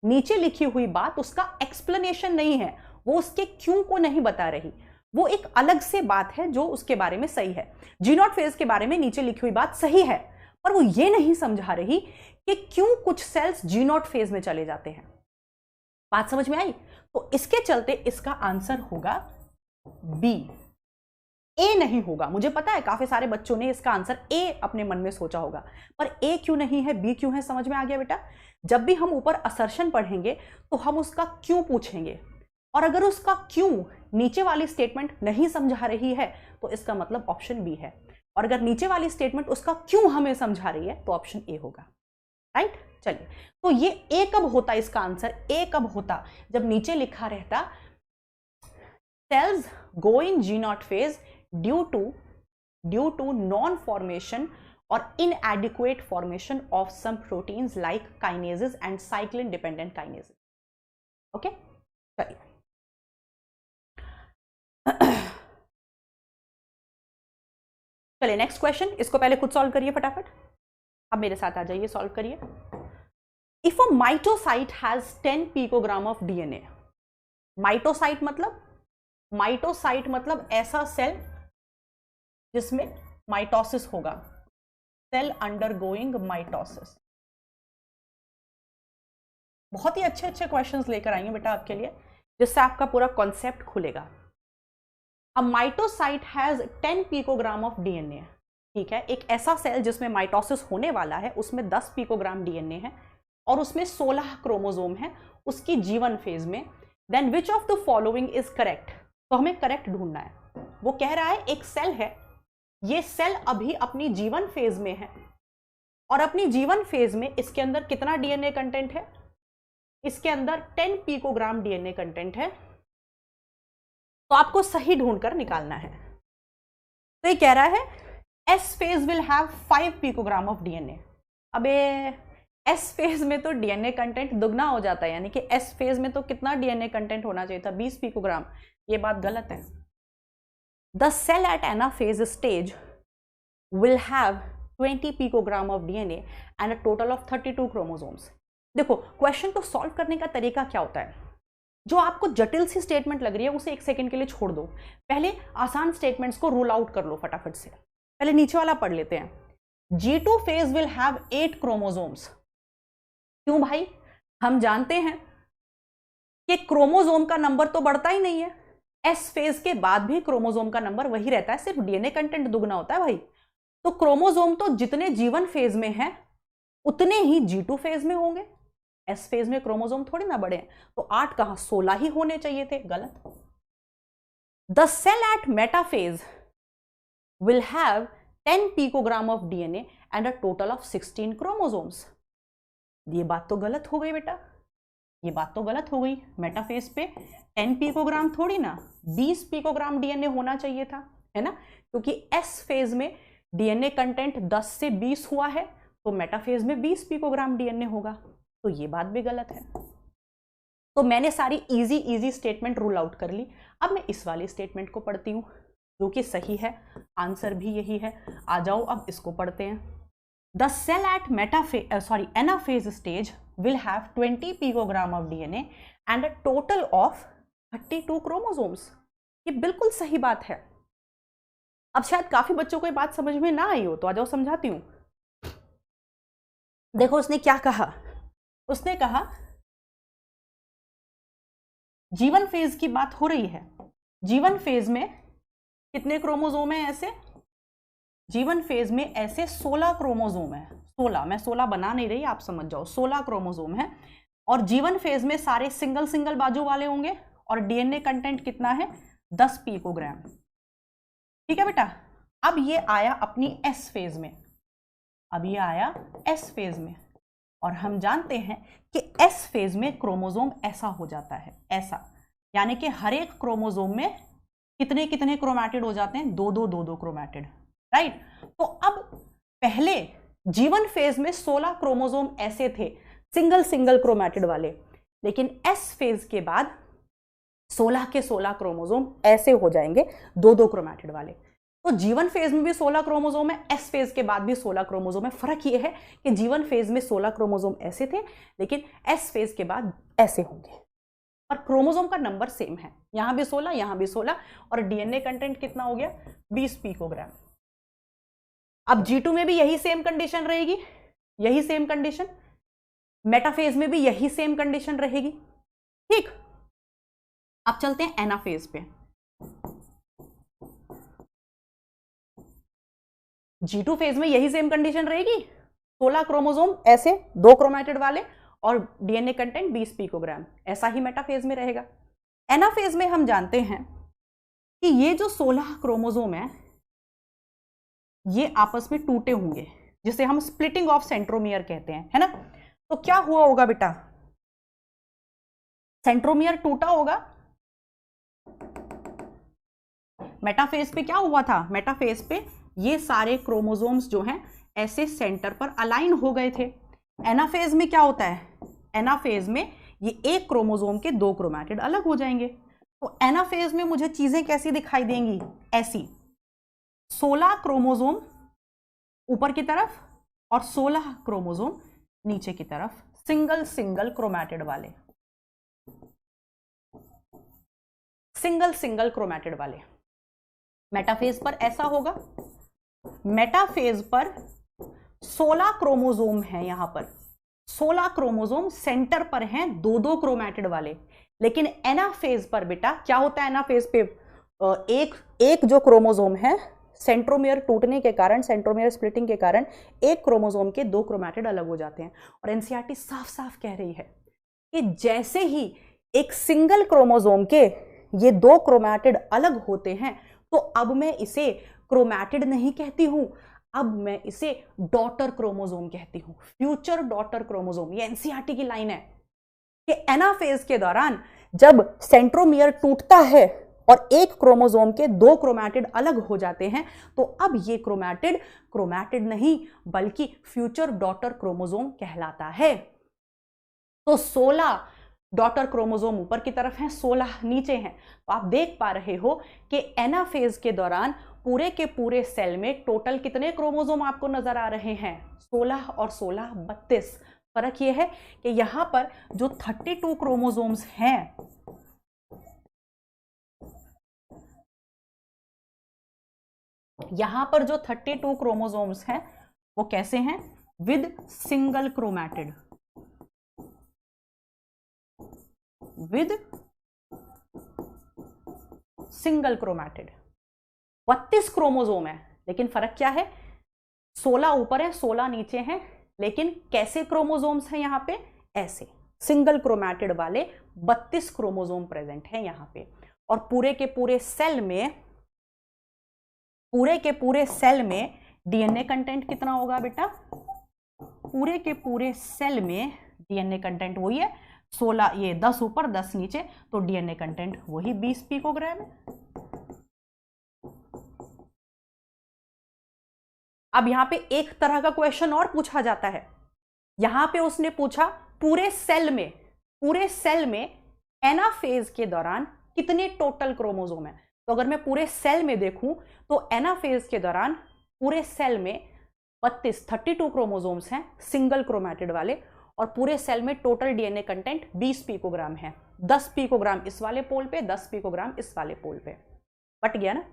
A: नीचे लिखी हुई बात, उसका एक्सप्लेनेशन नहीं है, वो उसके क्यों को नहीं बता रही। वो एक अलग से बात है जो उसके बारे में सही है। G0 फेज के बारे में नीचे लिखी हुई बात सही है, पर वो ये नहीं समझा रही कि क्यों कुछ सेल्स G0 फेज में चले जाते हैं। बात समझ में आई? तो इसके चलते इसका आंसर होगा बी, ए नहीं होगा। मुझे पता है काफी सारे बच्चों ने इसका आंसर ए अपने मन में सोचा होगा, पर ए क्यों नहीं है, बी क्यों है? समझ में आ गया बेटा? जब भी हम ऊपर असर्शन पढ़ेंगे तो हम उसका क्यों पूछेंगे, और अगर उसका क्यों नीचे वाली स्टेटमेंट नहीं समझा रही है तो इसका मतलब ऑप्शन बी है, और अगर नीचे वाली स्टेटमेंट उसका क्यों हमें समझा रही है तो ऑप्शन ए होगा। राइट? चलिए, तो ये ए कब होता? इसका आंसर ए कब होता? जब नीचे लिखा रहता cells go in G0 phase due to non formation और inadequate formation of some proteins like kinases and cyclin dependent kinases। Okay, चलिए चलिए नेक्स्ट क्वेश्चन। इसको पहले खुद सॉल्व करिए फटाफट, अब मेरे साथ आ जाइए, सॉल्व करिए। If a meiocyte has 10 picogram of DNA, meiocyte मतलब ऐसा सेल जिसमें माइटोसिस होगा, सेल अंडरगोइंग माइटोसिस। बहुत ही अच्छे अच्छे क्वेश्चंस लेकर आएंगे बेटा आपके लिए, जिससे आपका पूरा कॉन्सेप्ट खुलेगा। अ meiocyte has 10 picogram of DNA. ठीक है, एक ऐसा सेल जिसमें माइटोसिस होने वाला है, उसमें 10 पिकोग्राम डीएनए है। और उसमें 16 क्रोमोसोम है उसकी जीवन फेज में, then which of the following is correct. तो हमें करेक्ट ढूंढना है। वो कह रहा है एक सेल है, ये सेल अभी अपनी जीवन फेज में है और अपनी जीवन फेज में इसके अंदर कितना डीएनए कंटेंट है, इसके अंदर 10 पिकोग्राम डीएनए कंटेंट है। तो आपको सही ढूंढकर निकालना है। तो ये कह रहा है S phase will have 5 picogram of DNA. अबे एस फेज में तो डीएनए कंटेंट दुगना हो जाता है, यानी कि एस फेज में तो कितना डीएनए कंटेंट होना चाहिए था, 20 पिकोग्राम। ये बात गलत है। The cell at anaphase stage will have 20 picogram of DNA and a total of 32 chromosomes. देखो क्वेश्चन को सॉल्व करने का तरीका क्या होता है, जो आपको जटिल सी स्टेटमेंट लग रही है उसे एक सेकंड के लिए छोड़ दो, पहले आसान स्टेटमेंट्स को रूल आउट कर लो फटाफट से। पहले नीचे वाला पढ़ लेते हैं। G2 phase will have 8 chromosomes. क्यों भाई, हम जानते हैं कि क्रोमोसोम का नंबर तो बढ़ता ही नहीं है, एस फेज के बाद भी क्रोमोसोम का नंबर वही रहता है, सिर्फ डीएनए कंटेंट दुगना होता है भाई। तो क्रोमोसोम तो जितने जीवन फेज में है उतने ही G2 फेज में होंगे, एस फेज में क्रोमोसोम थोड़ी ना बढ़े। तो 8 कहां, 16 ही होने चाहिए थे, गलत। The cell at metaphase will have 10 picogram of DNA and a total of 16 chromosomes. ये बात तो गलत हो गई बेटा, ये बात तो गलत हो गई। मेटाफेज पे 10 पिकोग्राम थोड़ी ना, 20 पिकोग्राम डीएनए होना चाहिए था, है ना, क्योंकि एस फेज में डीएनए कंटेंट 10 से 20 हुआ है, तो मेटाफेज में 20 पिकोग्राम डीएनए होगा। तो ये बात भी गलत है। तो मैंने सारी इजी स्टेटमेंट रूल आउट कर ली। अब मैं इस वाली स्टेटमेंट को पढ़ती हूँ जो कि सही है, आंसर भी यही है। आ जाओ अब इसको पढ़ते हैं। The cell at anaphase stage will have 20 picogram of DNA and a total of 32 chromosomes। ये बिल्कुल सही बात है। अब शायद काफी बच्चों को ये बात समझ में ना आई हो, तो आ जाओ समझाती हूं। देखो उसने क्या कहा, उसने कहा जीवन फेज की बात हो रही है। जीवन फेज में कितने क्रोमोसोम है ऐसे, जीवन फेज में ऐसे 16 क्रोमोसोम है। 16, मैं 16 बना नहीं रही, आप समझ जाओ, 16 क्रोमोसोम है। और जीवन फेज में सारे सिंगल सिंगल बाजू वाले होंगे और डीएनए कंटेंट कितना है, 10 पिकोग्राम। ठीक है बेटा। अब ये आया अपनी एस फेज में, अब ये आया एस फेज में, और हम जानते हैं कि एस फेज में क्रोमोसोम ऐसा हो जाता है, ऐसा, यानी कि हर एक क्रोमोसोम में कितने कितने क्रोमैटिड हो जाते हैं, 2-2 क्रोमैटिड, राइट। तो अब पहले जीवन फेज में 16 क्रोमोसोम ऐसे थे सिंगल सिंगल क्रोमैटिड वाले, लेकिन एस फेज के बाद 16 के 16 क्रोमोसोम ऐसे हो जाएंगे 2-2 क्रोमैटिड वाले। तो जीवन फेज में भी 16 क्रोमोसोम है, एस फेज के बाद भी 16 क्रोमोसोम है। फर्क ये है कि जीवन फेज में 16 क्रोमोसोम ऐसे थे, लेकिन एस फेज के बाद ऐसे होंगे, और क्रोमोसोम का नंबर सेम है, यहां भी 16 यहां भी 16, और डीएनए कंटेंट कितना हो गया, 20 पिकोग्राम। अब G2 में भी यही सेम कंडीशन रहेगी, यही सेम कंडीशन, मेटाफेज में भी यही सेम कंडीशन रहेगी। ठीक, अब चलते हैं एनाफेज पे। G2 फेज में यही सेम कंडीशन रहेगी, 16 क्रोमोसोम ऐसे 2 क्रोमैटिड वाले और डीएनए कंटेंट 20 पिकोग्राम, ऐसा ही मेटाफेज में रहेगा। एनाफेज में हम जानते हैं कि ये जो 16 क्रोमोसोम है ये आपस में टूटे होंगे, जिसे हम स्प्लिटिंग ऑफ सेंट्रोमियर कहते हैं, है ना। तो क्या हुआ होगा बेटा, सेंट्रोमियर टूटा होगा। मेटाफेज पे क्या हुआ था, मेटाफेज पे ये सारे क्रोमोसोम्स जो हैं ऐसे सेंटर पर अलाइन हो गए थे। एनाफेज में क्या होता है, एनाफेज में ये एक क्रोमोसोम के 2 क्रोमैटिड अलग हो जाएंगे। तो एनाफेज में मुझे चीजें कैसी दिखाई देंगी, ऐसी, 16 क्रोमोसोम ऊपर की तरफ और 16 क्रोमोसोम नीचे की तरफ, सिंगल सिंगल क्रोमैटिड वाले, सिंगल सिंगल क्रोमैटिड वाले। मेटाफेज पर ऐसा होगा, मेटाफेज पर 16 क्रोमोसोम है, यहां पर 16 क्रोमोसोम सेंटर पर हैं 2-2 क्रोमैटिड वाले। लेकिन एनाफेज पर बेटा क्या होता है, एनाफेज पे एक जो क्रोमोसोम है सेंट्रोमियर टूटने के कारण, सेंट्रोमियर स्प्लिटिंग के कारण एक क्रोमोसोम के 2 क्रोमैटिड अलग हो जाते हैं। और एनसीईआरटी साफ साफ कह रही है कि जैसे ही एक सिंगल क्रोमोसोम के ये 2 क्रोमैटिड अलग होते हैं तो अब मैं इसे क्रोमैटिड नहीं कहती हूं, अब मैं इसे डॉटर क्रोमोसोम कहती हूं, फ्यूचर डॉटर क्रोमोसोम। ये एनसीईआरटी की लाइन है कि एनाफेज के दौरान जब सेंट्रोमियर टूटता है और एक क्रोमोसोम के 2 क्रोमैटिड अलग हो जाते हैं तो अब ये क्रोमैटिड नहीं बल्कि फ्यूचर डॉटर क्रोमोसोम कहलाता है। तो 16 डॉटर क्रोमोसोम ऊपर की तरफ हैं, 16 नीचे हैं। तो आप देख पा रहे हो कि एनाफेज के दौरान पूरे के पूरे सेल में टोटल कितने क्रोमोसोम आपको नजर आ रहे हैं? 16 और 16 32। फर्क यह है कि यहां पर जो 32 क्रोमोसोम्स हैं, यहां पर जो 32 क्रोमोसोम्स हैं वो कैसे हैं? With single chromatid, with single chromatid. 32 chromosome है, लेकिन फर्क क्या है? 16 ऊपर है, 16 नीचे हैं। लेकिन कैसे क्रोमोसोम्स हैं यहां पे? ऐसे सिंगल क्रोमैटिड वाले 32 क्रोमोसोम प्रेजेंट हैं यहां पे। और पूरे के पूरे सेल में डीएनए कंटेंट कितना होगा बेटा? पूरे के पूरे सेल में डीएनए कंटेंट वही है 16, ये 10 ऊपर 10 नीचे, तो डीएनए कंटेंट वही 20 पिकोग्राम है। अब यहां पे एक तरह का क्वेश्चन और पूछा जाता है। यहां पे उसने पूछा पूरे सेल में एनाफेज के दौरान कितने टोटल क्रोमोसोम है। तो अगर मैं पूरे सेल में देखूं तो एनाफेज के दौरान पूरे सेल में 32 क्रोमोसोम्स हैं सिंगल क्रोमैटिड वाले, और पूरे सेल में टोटल डीएनए कंटेंट 20 पिकोग्राम है। 10 पिकोग्राम इस वाले पोल पे, 10 पिकोग्राम इस वाले पोल पे। बट गया ना?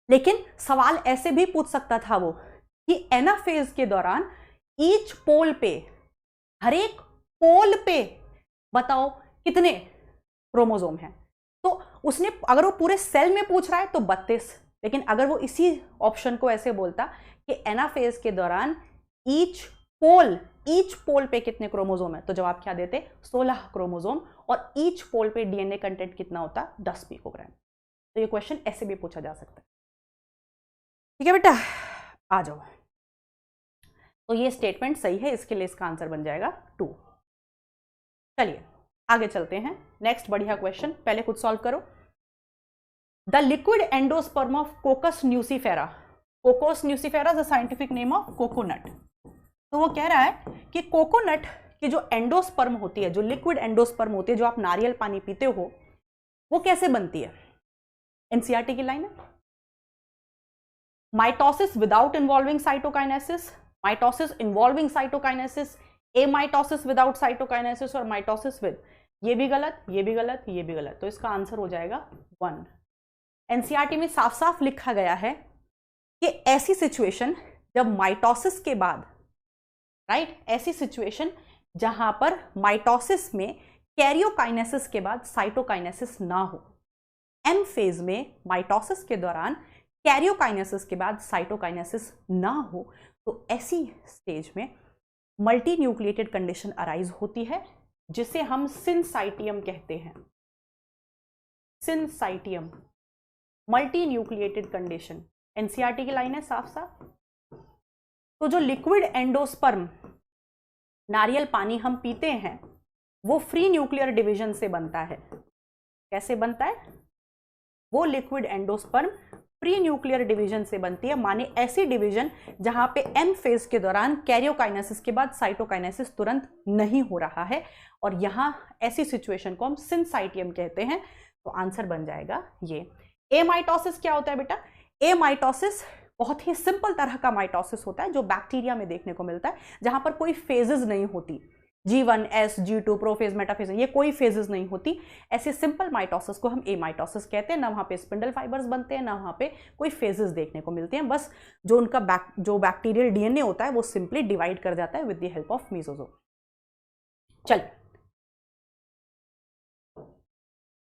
A: लेकिन सवाल ऐसे भी पूछ सकता था वो कि एनाफेज के दौरान ईच पोल पे, हर एक पोल पे बताओ कितने क्रोमोसोम हैं। तो उसने, अगर वो पूरे सेल में पूछ रहा है तो 32, लेकिन अगर वो इसी ऑप्शन को ऐसे बोलता कि एनाफेज के दौरान ईच पोल पे कितने क्रोमोसोम है, तो जवाब क्या देते? 16 क्रोमोसोम। और ईच पोल पे डीएनए कंटेंट कितना होता? 10 पिकोग्राम। तो ये क्वेश्चन ऐसे भी पूछा जा सकता है। ठीक है बेटा, आ जाओ। तो ये स्टेटमेंट सही है, इसके लिए इसका आंसर बन जाएगा 2। चलिए आगे चलते हैं। नेक्स्ट बढ़िया क्वेश्चन, पहले खुद सॉल्व करो। The liquid endosperm of कोकस nucifera, Cocos nucifera the scientific name of coconut. तो वो कह रहा है कि कोकोनट की जो एंडोस्पर्म होती है, जो लिक्विड एंडोस्पर्म होती है, जो आप नारियल पानी पीते हो, वो कैसे बनती है? एनसीईआरटी की लाइन है। Mitosis without involving cytokinesis, mitosis involving cytokinesis, amitosis without cytokinesis, और माइटोसिस विद। ये भी गलत, ये भी गलत, ये भी गलत। तो इसका आंसर हो जाएगा 1। एनसीईआरटी में साफ साफ लिखा गया है कि ऐसी सिचुएशन जब माइटोसिस के बाद, राइट, ऐसी सिचुएशन जहां पर माइटोसिस में कैरियोकाइनेसिस के बाद साइटोकाइनेसिस ना हो। एम फेज में माइटोसिस के दौरान कैरियोकाइनेसिस के बाद साइटोकाइनेसिस ना हो, तो ऐसी स्टेज में मल्टी न्यूक्लिएटेड कंडीशन अराइज होती है, जिसे हम सिनसाइटियम कहते हैं। सिनसाइटियम, मल्टी न्यूक्लिएटेड कंडीशन। एनसीईआरटी की लाइन है साफ साफ। तो जो लिक्विड एंडोस्पर्म नारियल पानी हम पीते हैं वो फ्री न्यूक्लियर डिवीजन से बनता है। कैसे बनता है? वो liquid endosperm free nuclear division से बनती है, माने ऐसी डिवीजन जहां पे एम फेज के दौरान कैरियोकाइनेसिस के बाद साइटोकाइनेसिस तुरंत नहीं हो रहा है, और यहां ऐसी सिचुएशन को हम सिनसाइटियम कहते हैं। तो आंसर बन जाएगा ये। एमाइटोसिस क्या होता है बेटा? एमाइटोसिस बहुत ही सिंपल तरह का माइटोसिस होता है जो बैक्टीरिया में देखने को मिलता है, जहां पर कोई फेजेस नहीं होती, G1, S, G2, prophase, metaphase, ये कोई फेजेस नहीं होती। ऐसे सिंपल माइटोसिस को हम एमाइटोसिस कहते हैं। ना वहाँ पे स्पिंडल फाइबर्स बनते हैं, ना वहाँ पे कोई फेजेस देखने को मिलते हैं। बस जो उनका जो बैक्टीरियल डीएनए होता है वो सिंपली डिवाइड कर जाता है विद द हेल्प ऑफ मेसोजोम। चलिए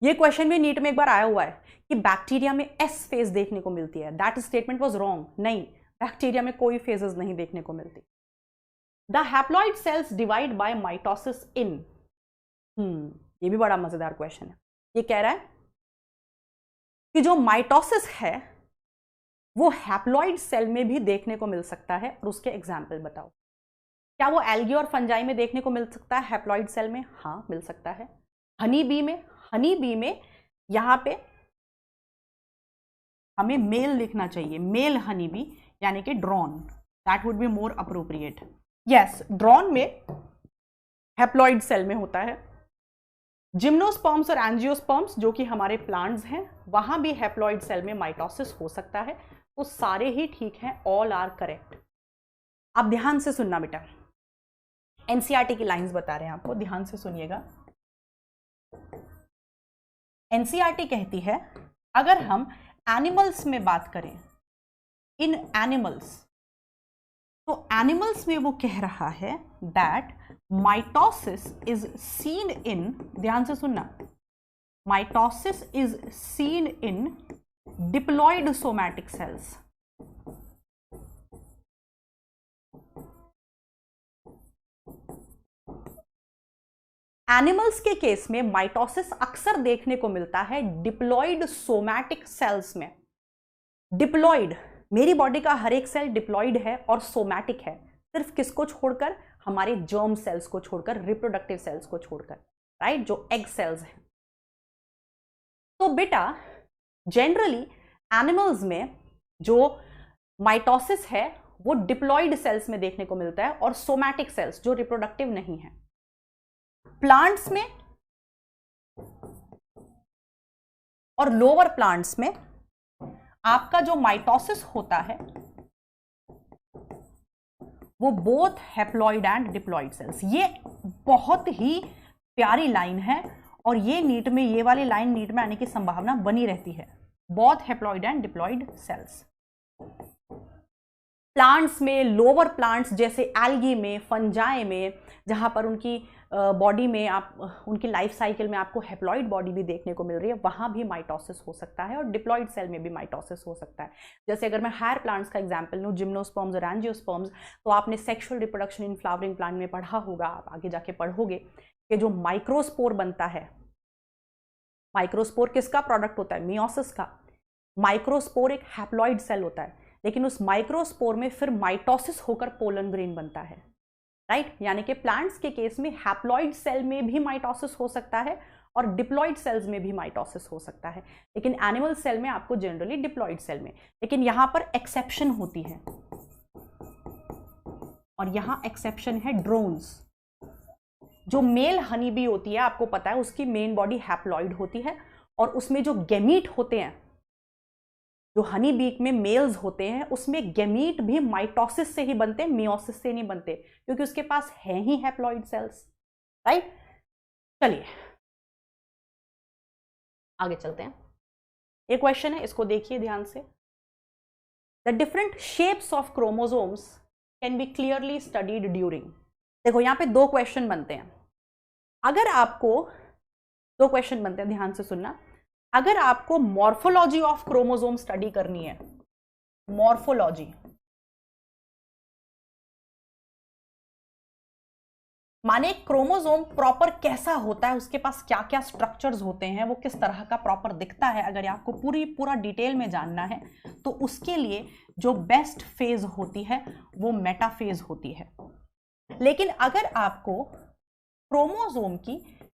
A: ये क्वेश्चन भी नीट में एक बार आया हुआ है कि बैक्टीरिया में एस फेज देखने को मिलती है। That statement was wrong. नहीं, बैक्टीरिया में कोई फेजेस नहीं देखने को मिलती। The haploid cells divide by mitosis in. ये भी बड़ा मजेदार क्वेश्चन है। ये कह रहा है कि जो माइटोसिस है वो हैप्लॉइड सेल में भी देखने को मिल सकता है, और उसके एग्जाम्पल बताओ। क्या वो एल्गी और फंजाई में देखने को मिल सकता है हैप्लॉइड सेल में? हाँ, मिल सकता है। हनी बी में, हनी बी में यहां पे हमें मेल लिखना चाहिए, मेल हनी बी, यानी कि drone. That would be more appropriate. Yes, drone में हैप्लॉइड सेल में होता है। जिम्नोस्पर्म्स और एंजियोस्पर्म्स जो कि हमारे प्लांट्स हैं, वहां भी हैप्लॉइड सेल में माइटोसिस हो सकता है। तो सारे ही ठीक हैं, ऑल आर करेक्ट। आप ध्यान से सुनना बेटा, एनसीईआरटी की लाइंस बता रहे हैं आपको, ध्यान से सुनिएगा। एनसीईआरटी कहती है अगर हम एनिमल्स में बात करें, इन एनिमल्स, तो एनिमल्स में वो कह रहा है that mitosis is seen in, ध्यान से सुनना, mitosis is seen in diploid somatic cells. Animals के केस में माइटोसिस अक्सर देखने को मिलता है डिप्लॉयड सोमैटिक सेल्स में। डिप्लॉयड, मेरी बॉडी का हर एक सेल डिप्लॉयड है और सोमैटिक है, सिर्फ किसको छोड़कर? हमारे जर्म सेल्स को छोड़कर, रिप्रोडक्टिव सेल्स को छोड़कर, राइट, जो एग सेल्स हैं। तो बेटा जनरली एनिमल्स में जो माइटोसिस है वो डिप्लॉयड सेल्स में देखने को मिलता है, और सोमैटिक सेल्स जो रिप्रोडक्टिव नहीं है। प्लांट्स में और लोअर प्लांट्स में आपका जो माइटोसिस होता है वो both haploid and diploid cells. ये बहुत ही प्यारी लाइन है, और ये नीट में, ये वाली लाइन नीट में आने की संभावना बनी रहती है, both haploid and diploid cells. Plants में, लोअर प्लांट्स जैसे एल्गी में, फंजाई में, जहां पर उनकी बॉडी में, आप उनकी लाइफ साइकिल में आपको हैप्लॉइड बॉडी भी देखने को मिल रही है, वहां भी माइटोसिस हो सकता है, और डिप्लॉयड सेल में भी माइटोसिस हो सकता है। जैसे अगर मैं हायर प्लांट्स का एग्जांपल लूं, जिम्नोस्पर्म्स और एंजियोस्पर्म्स, तो आपने sexual reproduction in flowering plant में पढ़ा होगा, आप आगे जाके पढ़ोगे कि जो माइक्रोस्पोर बनता है, माइक्रोस्पोर किसका प्रोडक्ट होता है? मियोसिस का। माइक्रोस्पोर एक हैप्लॉइड सेल होता है, लेकिन उस माइक्रोस्पोर में फिर माइटोसिस होकर पोलन ग्रेन बनता है, राइट। यानी कि प्लांट्स के केस में हैप्लॉइड सेल में भी माइटोसिस हो सकता है और डिप्लॉयड सेल्स में भी माइटोसिस हो सकता है, लेकिन एनिमल सेल में आपको जनरली डिप्लॉयड सेल में। लेकिन यहां पर एक्सेप्शन होती है, और यहां एक्सेप्शन है ड्रोन्स। जो मेल हनी बी होती है, आपको पता है उसकी मेन बॉडी हैप्लॉइड होती है, और उसमें जो गैमीट होते हैं, जो हनी बी में मेल्स होते हैं, उसमें गैमीट भी माइटोसिस से ही बनते हैं, मियोसिस से नहीं बनते, क्योंकि उसके पास है ही हैप्लॉइड सेल्स, राइट। चलिए आगे चलते हैं। एक क्वेश्चन है, इसको देखिए ध्यान से। The different shapes of chromosomes can be clearly studied during. देखो यहां पे दो क्वेश्चन बनते हैं। अगर आपको दो क्वेश्चन बनते हैं, ध्यान से सुनना। अगर आपको मॉर्फोलॉजी ऑफ क्रोमोसोम स्टडी करनी है, मॉर्फोलॉजी, माने क्रोमोसोम प्रॉपर कैसा होता है, उसके पास क्या क्या स्ट्रक्चर्स होते हैं, वो किस तरह का प्रॉपर दिखता है, अगर आपको पूरा डिटेल में जानना है, तो उसके लिए जो बेस्ट फेज होती है वो मेटाफेज होती है। लेकिन अगर आपको क्रोमोसोम की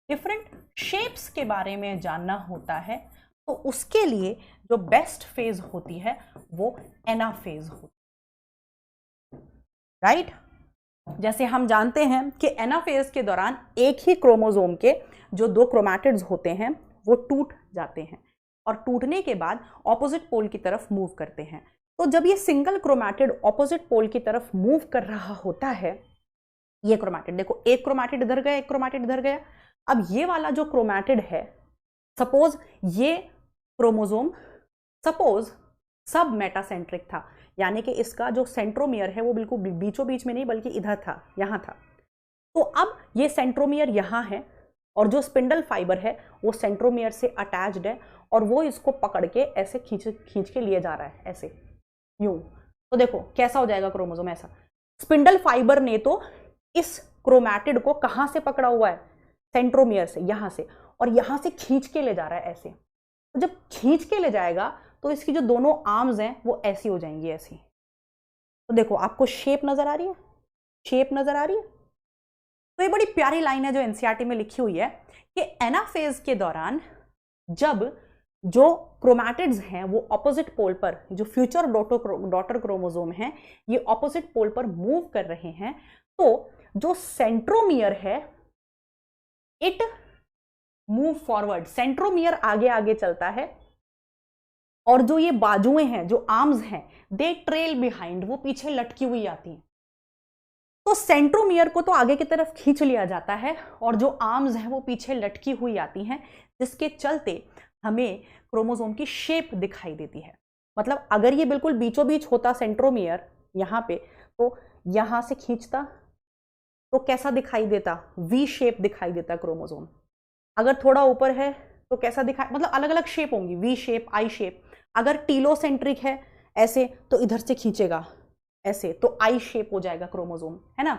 A: डिफरेंट शेप्स के बारे में जानना होता है, तो उसके लिए जो बेस्ट फेज होती है वो एनाफेज होती है, राइट। जैसे हम जानते हैं कि एनाफेज के दौरान एक ही क्रोमोसोम के जो दो क्रोमैटिड्स होते हैं वो टूट जाते हैं, और टूटने के बाद ऑपोजिट पोल की तरफ मूव करते हैं। तो जब ये सिंगल क्रोमैटिड ऑपोजिट पोल की तरफ मूव कर रहा होता है, ये क्रोमैटिड देखो, एक क्रोमैटिड इधर गया, एक क्रोमैटिड इधर गया। अब ये वाला जो क्रोमैटिड है, सपोज ये क्रोमोसोम सपोज सब मेटासेंट्रिक था, यानी कि इसका जो सेंट्रोमियर है वो बिल्कुल बीचों बीच में नहीं बल्कि इधर था, यहां था। तो अब ये सेंट्रोमियर यहां है और जो स्पिंडल फाइबर है वो सेंट्रोमियर से अटैच्ड है और वो इसको पकड़ के ऐसे खींच के लिए जा रहा है, ऐसे यूं। तो देखो कैसा हो जाएगा क्रोमोसोम, ऐसा। स्पिंडल फाइबर ने तो इस क्रोमैटिड को कहां से पकड़ा हुआ है, सेंट्रोमियर से, यहां से, और यहां से खींच के ले जा रहा है ऐसे। तो जब खींच के ले जाएगा तो इसकी जो दोनों आर्म्स हैं वो ऐसी हो जाएंगी, ऐसी। तो देखो आपको शेप नजर आ रही है, शेप नजर आ रही है। तो ये बड़ी प्यारी लाइन है जो एनसीईआरटी में लिखी हुई है कि एनाफेज के दौरान जब जो क्रोमैटिड्स हैं वो ऑपोजिट पोल पर, जो फ्यूचर डॉटर क्रोमोसोम हैं, ये ऑपोजिट पोल पर मूव कर रहे हैं, तो जो सेंट्रोमियर है इट मूव फॉरवर्ड, सेंट्रोमियर आगे आगे चलता है, और जो ये बाजुएं हैं, जो आर्म्स हैं, दे ट्रेल बिहाइंड, वो पीछे लटकी हुई आती हैं। तो सेंट्रोमियर को तो आगे की तरफ खींच लिया जाता है और जो आर्म्स हैं वो पीछे लटकी हुई आती हैं, जिसके चलते हमें क्रोमोसोम की शेप दिखाई देती है। मतलब अगर ये बिल्कुल बीचों बीच होता सेंट्रोमियर यहां पे, तो यहां से खींचता तो कैसा दिखाई देता, वी शेप दिखाई देता क्रोमोसोम। अगर थोड़ा ऊपर है तो कैसा दिखाई, मतलब अलग अलग शेप होंगी, वी शेप, आई शेप। अगर टीलोसेंट्रिक है ऐसे तो इधर से खींचेगा ऐसे, तो आई शेप हो जाएगा क्रोमोसोम, है ना।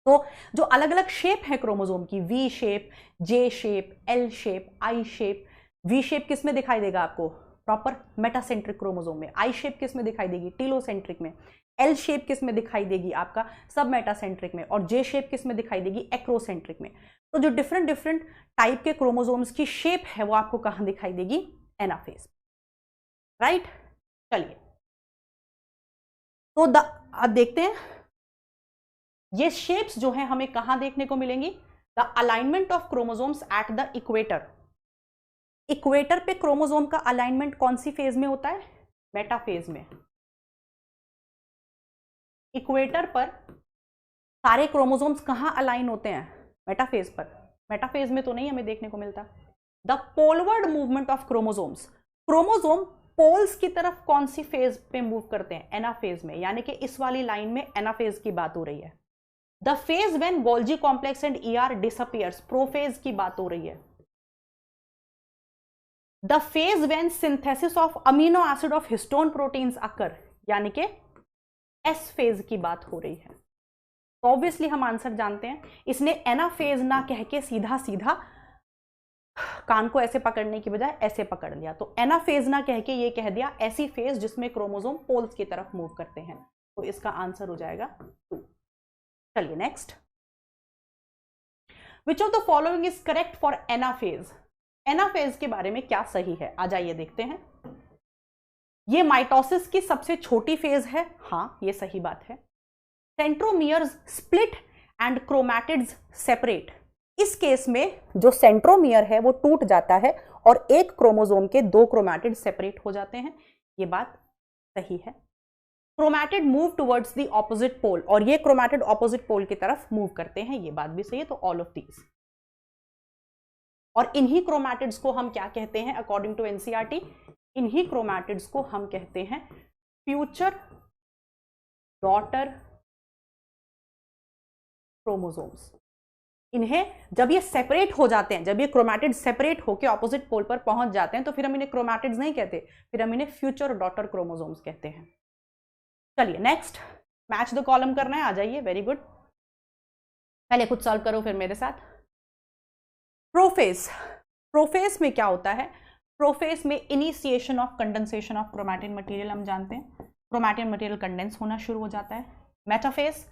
A: तो जो अलग अलग शेप है क्रोमोसोम की, V shape, J shape, L shape, I shape. V shape किस में दिखाई देगा आपको, प्रॉपर मेटासेंट्रिक क्रोमोसोम में। आई शेप किस में दिखाई देगी, टीलोसेंट्रिक में। एल शेप किस में दिखाई देगी आपका, सब मेटासेंट्रिक में। और जे शेप किस में दिखाई देगी, एक्रोसेंट्रिक में। तो जो डिफरेंट डिफरेंट टाइप के क्रोमोसोम्स की शेप है वो आपको कहां दिखाई देगी, एनाफेज, राइट। चलिए तो अब देखते हैं ये शेप्स जो हैं हमें कहां देखने को मिलेंगी। The alignment of chromosomes at the equator. Equator पे क्रोमोसोम का अलाइनमेंट कौन सी फेज में होता है, मेटाफेज में। इक्वेटर पर सारे क्रोमोसोम्स कहां अलाइन होते हैं, मेटाफेज पर। मेटाफेज में तो नहीं हमें देखने को मिलता। The poleward movement of chromosomes, chromosome poles की तरफ कौन सी फेज पे मूव करते हैं, एनाफेज में। यानी कि इस वाली लाइन में एनाफेज की बात हो रही है। The phase when Golgi complex and ER disappears, prophase की बात हो रही है। The phase when synthesis of amino acid of histone proteins occur, यानी कि एस फेज की बात हो रही है। तो ऑब्वियसली हम आंसर जानते हैं। इसने एनाफेज ना कह के सीधा सीधा कान को ऐसे पकड़ने की बजाय ऐसे पकड़ लिया, तो एनाफेज ना कह के ये कह दिया ऐसी फेज जिसमें क्रोमोसोम पोल्स की तरफ मूव करते हैं। तो इसका आंसर हो जाएगा 2। चलिए next, which of the following is correct for anaphase. Anaphase के बारे में क्या सही है, आ जाइए देखते हैं। ये माइटोसिस की सबसे छोटी फेज है, हाँ ये सही बात है। Centromeres split and chromatids separate, इस केस में जो सेंट्रोमियर है वो टूट जाता है और एक क्रोमोसोम के 2 क्रोमैटिड सेपरेट हो जाते हैं, ये बात सही है। Chromatid move towards the opposite pole, और ये क्रोमैटिड ऑपोजिट पोल की तरफ मूव करते हैं, ये बात भी सही है। तो ऑल ऑफ दीज। और इन्हीं क्रोमैटिड्स को हम क्या कहते हैं अकॉर्डिंग टू एनसीईआरटी, इन्हीं क्रोमैटिड्स को हम कहते हैं फ्यूचर डॉटर क्रोमोसोम्स। इन्हें जब ये सेपरेट हो जाते हैं, जब ये क्रोमैटिड सेपरेट होकर ऑपोजिट पोल पर पहुंच जाते हैं, तो फिर हम इन्हें क्रोमैटिड्स नहीं कहते, फिर हम इन्हें फ्यूचर डॉटर क्रोमोसोम्स कहते हैं। चलिए नेक्स्ट, मैच द कॉलम करना है, आ जाइए। वेरी गुड, पहले खुद सॉल्व करो फिर मेरे साथ। प्रोफेज, प्रोफेज में क्या होता है, प्रोफेज में initiation of condensation of chromatin material, हम जानते हैं क्रोमैटिन मटेरियल कंडेंस होना शुरू हो जाता है। मेटाफेज,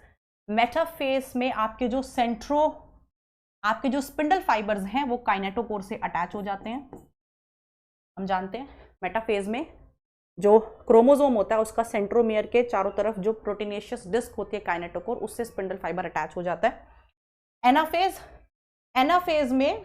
A: मेटाफेज में आपके जो स्पिंडल फाइबर्स हैं वो काइनेटोकोर से अटैच हो जाते हैं। हम जानते हैं मेटाफेज में जो क्रोमोसोम होता है उसका सेंट्रोमियर के चारों तरफ जो प्रोटीनेशियस डिस्क होती है काइनेटोकोर, उससे स्पिंडल फाइबर अटैच हो जाता है। एनाफेज, एनाफेज में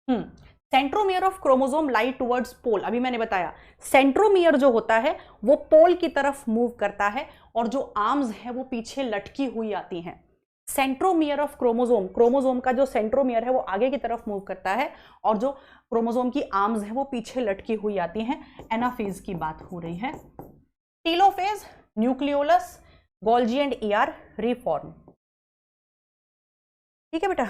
A: centromere of chromosome lie towards pole, अभी मैंने बताया सेंट्रोमियर जो होता है वो पोल की तरफ मूव करता है और जो आर्म्स है वो पीछे लटकी हुई आती हैं। सेंट्रोमियर ऑफ क्रोमोसोम, क्रोमोसोम का जो सेंट्रोमियर है वो आगे की तरफ मूव करता है और जो क्रोमोसोम की आर्म्स है वो पीछे लटकी हुई आती हैं। एनाफेज की बात हो रही है। Telophase, nucleolus, Golgi and ER reform. ठीक है बेटा।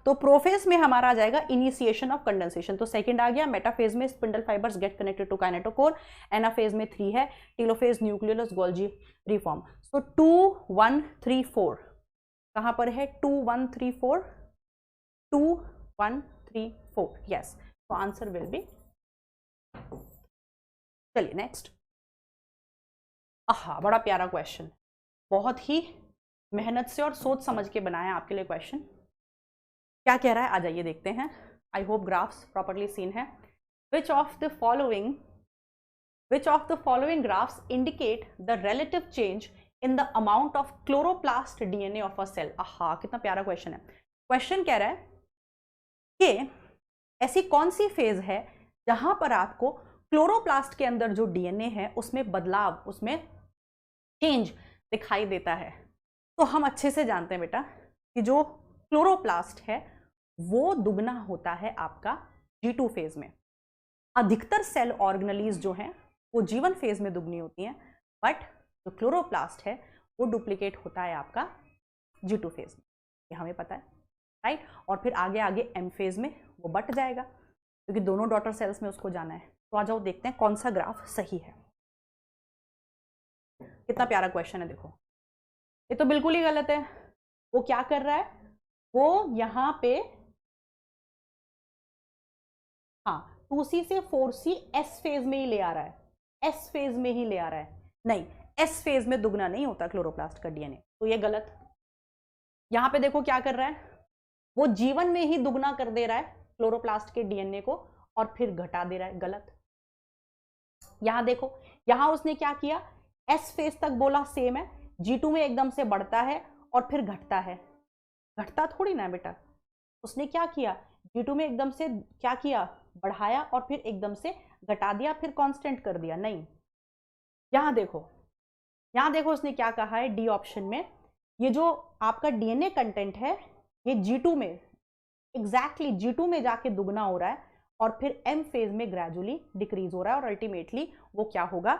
A: तो प्रोफेज में हमारा आ जाएगा इनिशिएशन ऑफ कंडेंसेशन, तो सेकंड आ गया। मेटाफेज में spindle fibres get connected to kinetochore. Anaphase में 3 है, telophase, nucleus, Golgi reform. So 2 1 3 4 कहां पर है? 2 1 3 4, 2 1 3 4, यस। तो आंसर विल बी। चलिए नेक्स्ट। बड़ा प्यारा क्वेश्चन, बहुत ही मेहनत से और सोच समझ के बनाया आपके लिए क्वेश्चन। क्या कह रहा है, आ जाइए देखते हैं। I hope graphs properly seen है। Which of the following graphs indicate the relative change in the amount of chloroplast DNA of a cell. कितना प्यारा क्वेश्चन है। क्वेश्चन कह रहा है कि ऐसी कौन सी फेज है जहां पर आपको क्लोरोप्लास्ट के अंदर जो डीएनए है उसमें बदलाव, उसमें चेंज दिखाई देता है। तो हम अच्छे से जानते हैं बेटा कि जो क्लोरोप्लास्ट है वो दुगना होता है आपका G2 फेज में। अधिकतर सेल ऑर्गेनेलीज जो हैं वो G1 फेज में दुगनी होती हैं, बट जो क्लोरोप्लास्ट है वो डुप्लीकेट होता है आपका G2 फेज में, ये हमें पता है, राइट। और फिर आगे आगे M फेज में वो बट जाएगा, क्योंकि दोनों डॉटर सेल्स में उसको जाना है। तो आ जाओ देखते हैं कौन सा ग्राफ सही है। कितना प्यारा क्वेश्चन है, देखो ये तो बिल्कुल ही गलत है। वो क्या कर रहा है, वो यहां पे 2C से 4C S फेज में ही ले आ रहा है, S फेज में ही ले आ रहा है। नहीं, S फेज में दुगना नहीं होता क्लोरोप्लास्ट का डीएनए, तो ये गलत। यहां पे देखो क्या कर रहा है, वो जीवन में ही दुगना कर दे रहा है क्लोरोप्लास्ट के डीएनए को और फिर घटा दे रहा है, गलत। यहां देखो, यहां उसने क्या किया, S फेज तक बोला सेम है, G2 में एकदम से बढ़ता है और फिर घटता है। घटता थोड़ी ना बेटा, उसने क्या किया, G2 में एकदम से क्या किया, बढ़ाया और फिर एकदम से घटा दिया, फिर कांस्टेंट कर दिया, नहीं। यहां देखो उसने क्या कहा है डी ऑप्शन में, ये जो आपका डीएनए कंटेंट है ये G2 में एग्जैक्टली G2 में जाके दुगना हो रहा है और फिर M फेज में ग्रेजुअली डिक्रीज हो रहा है और अल्टीमेटली वो क्या होगा,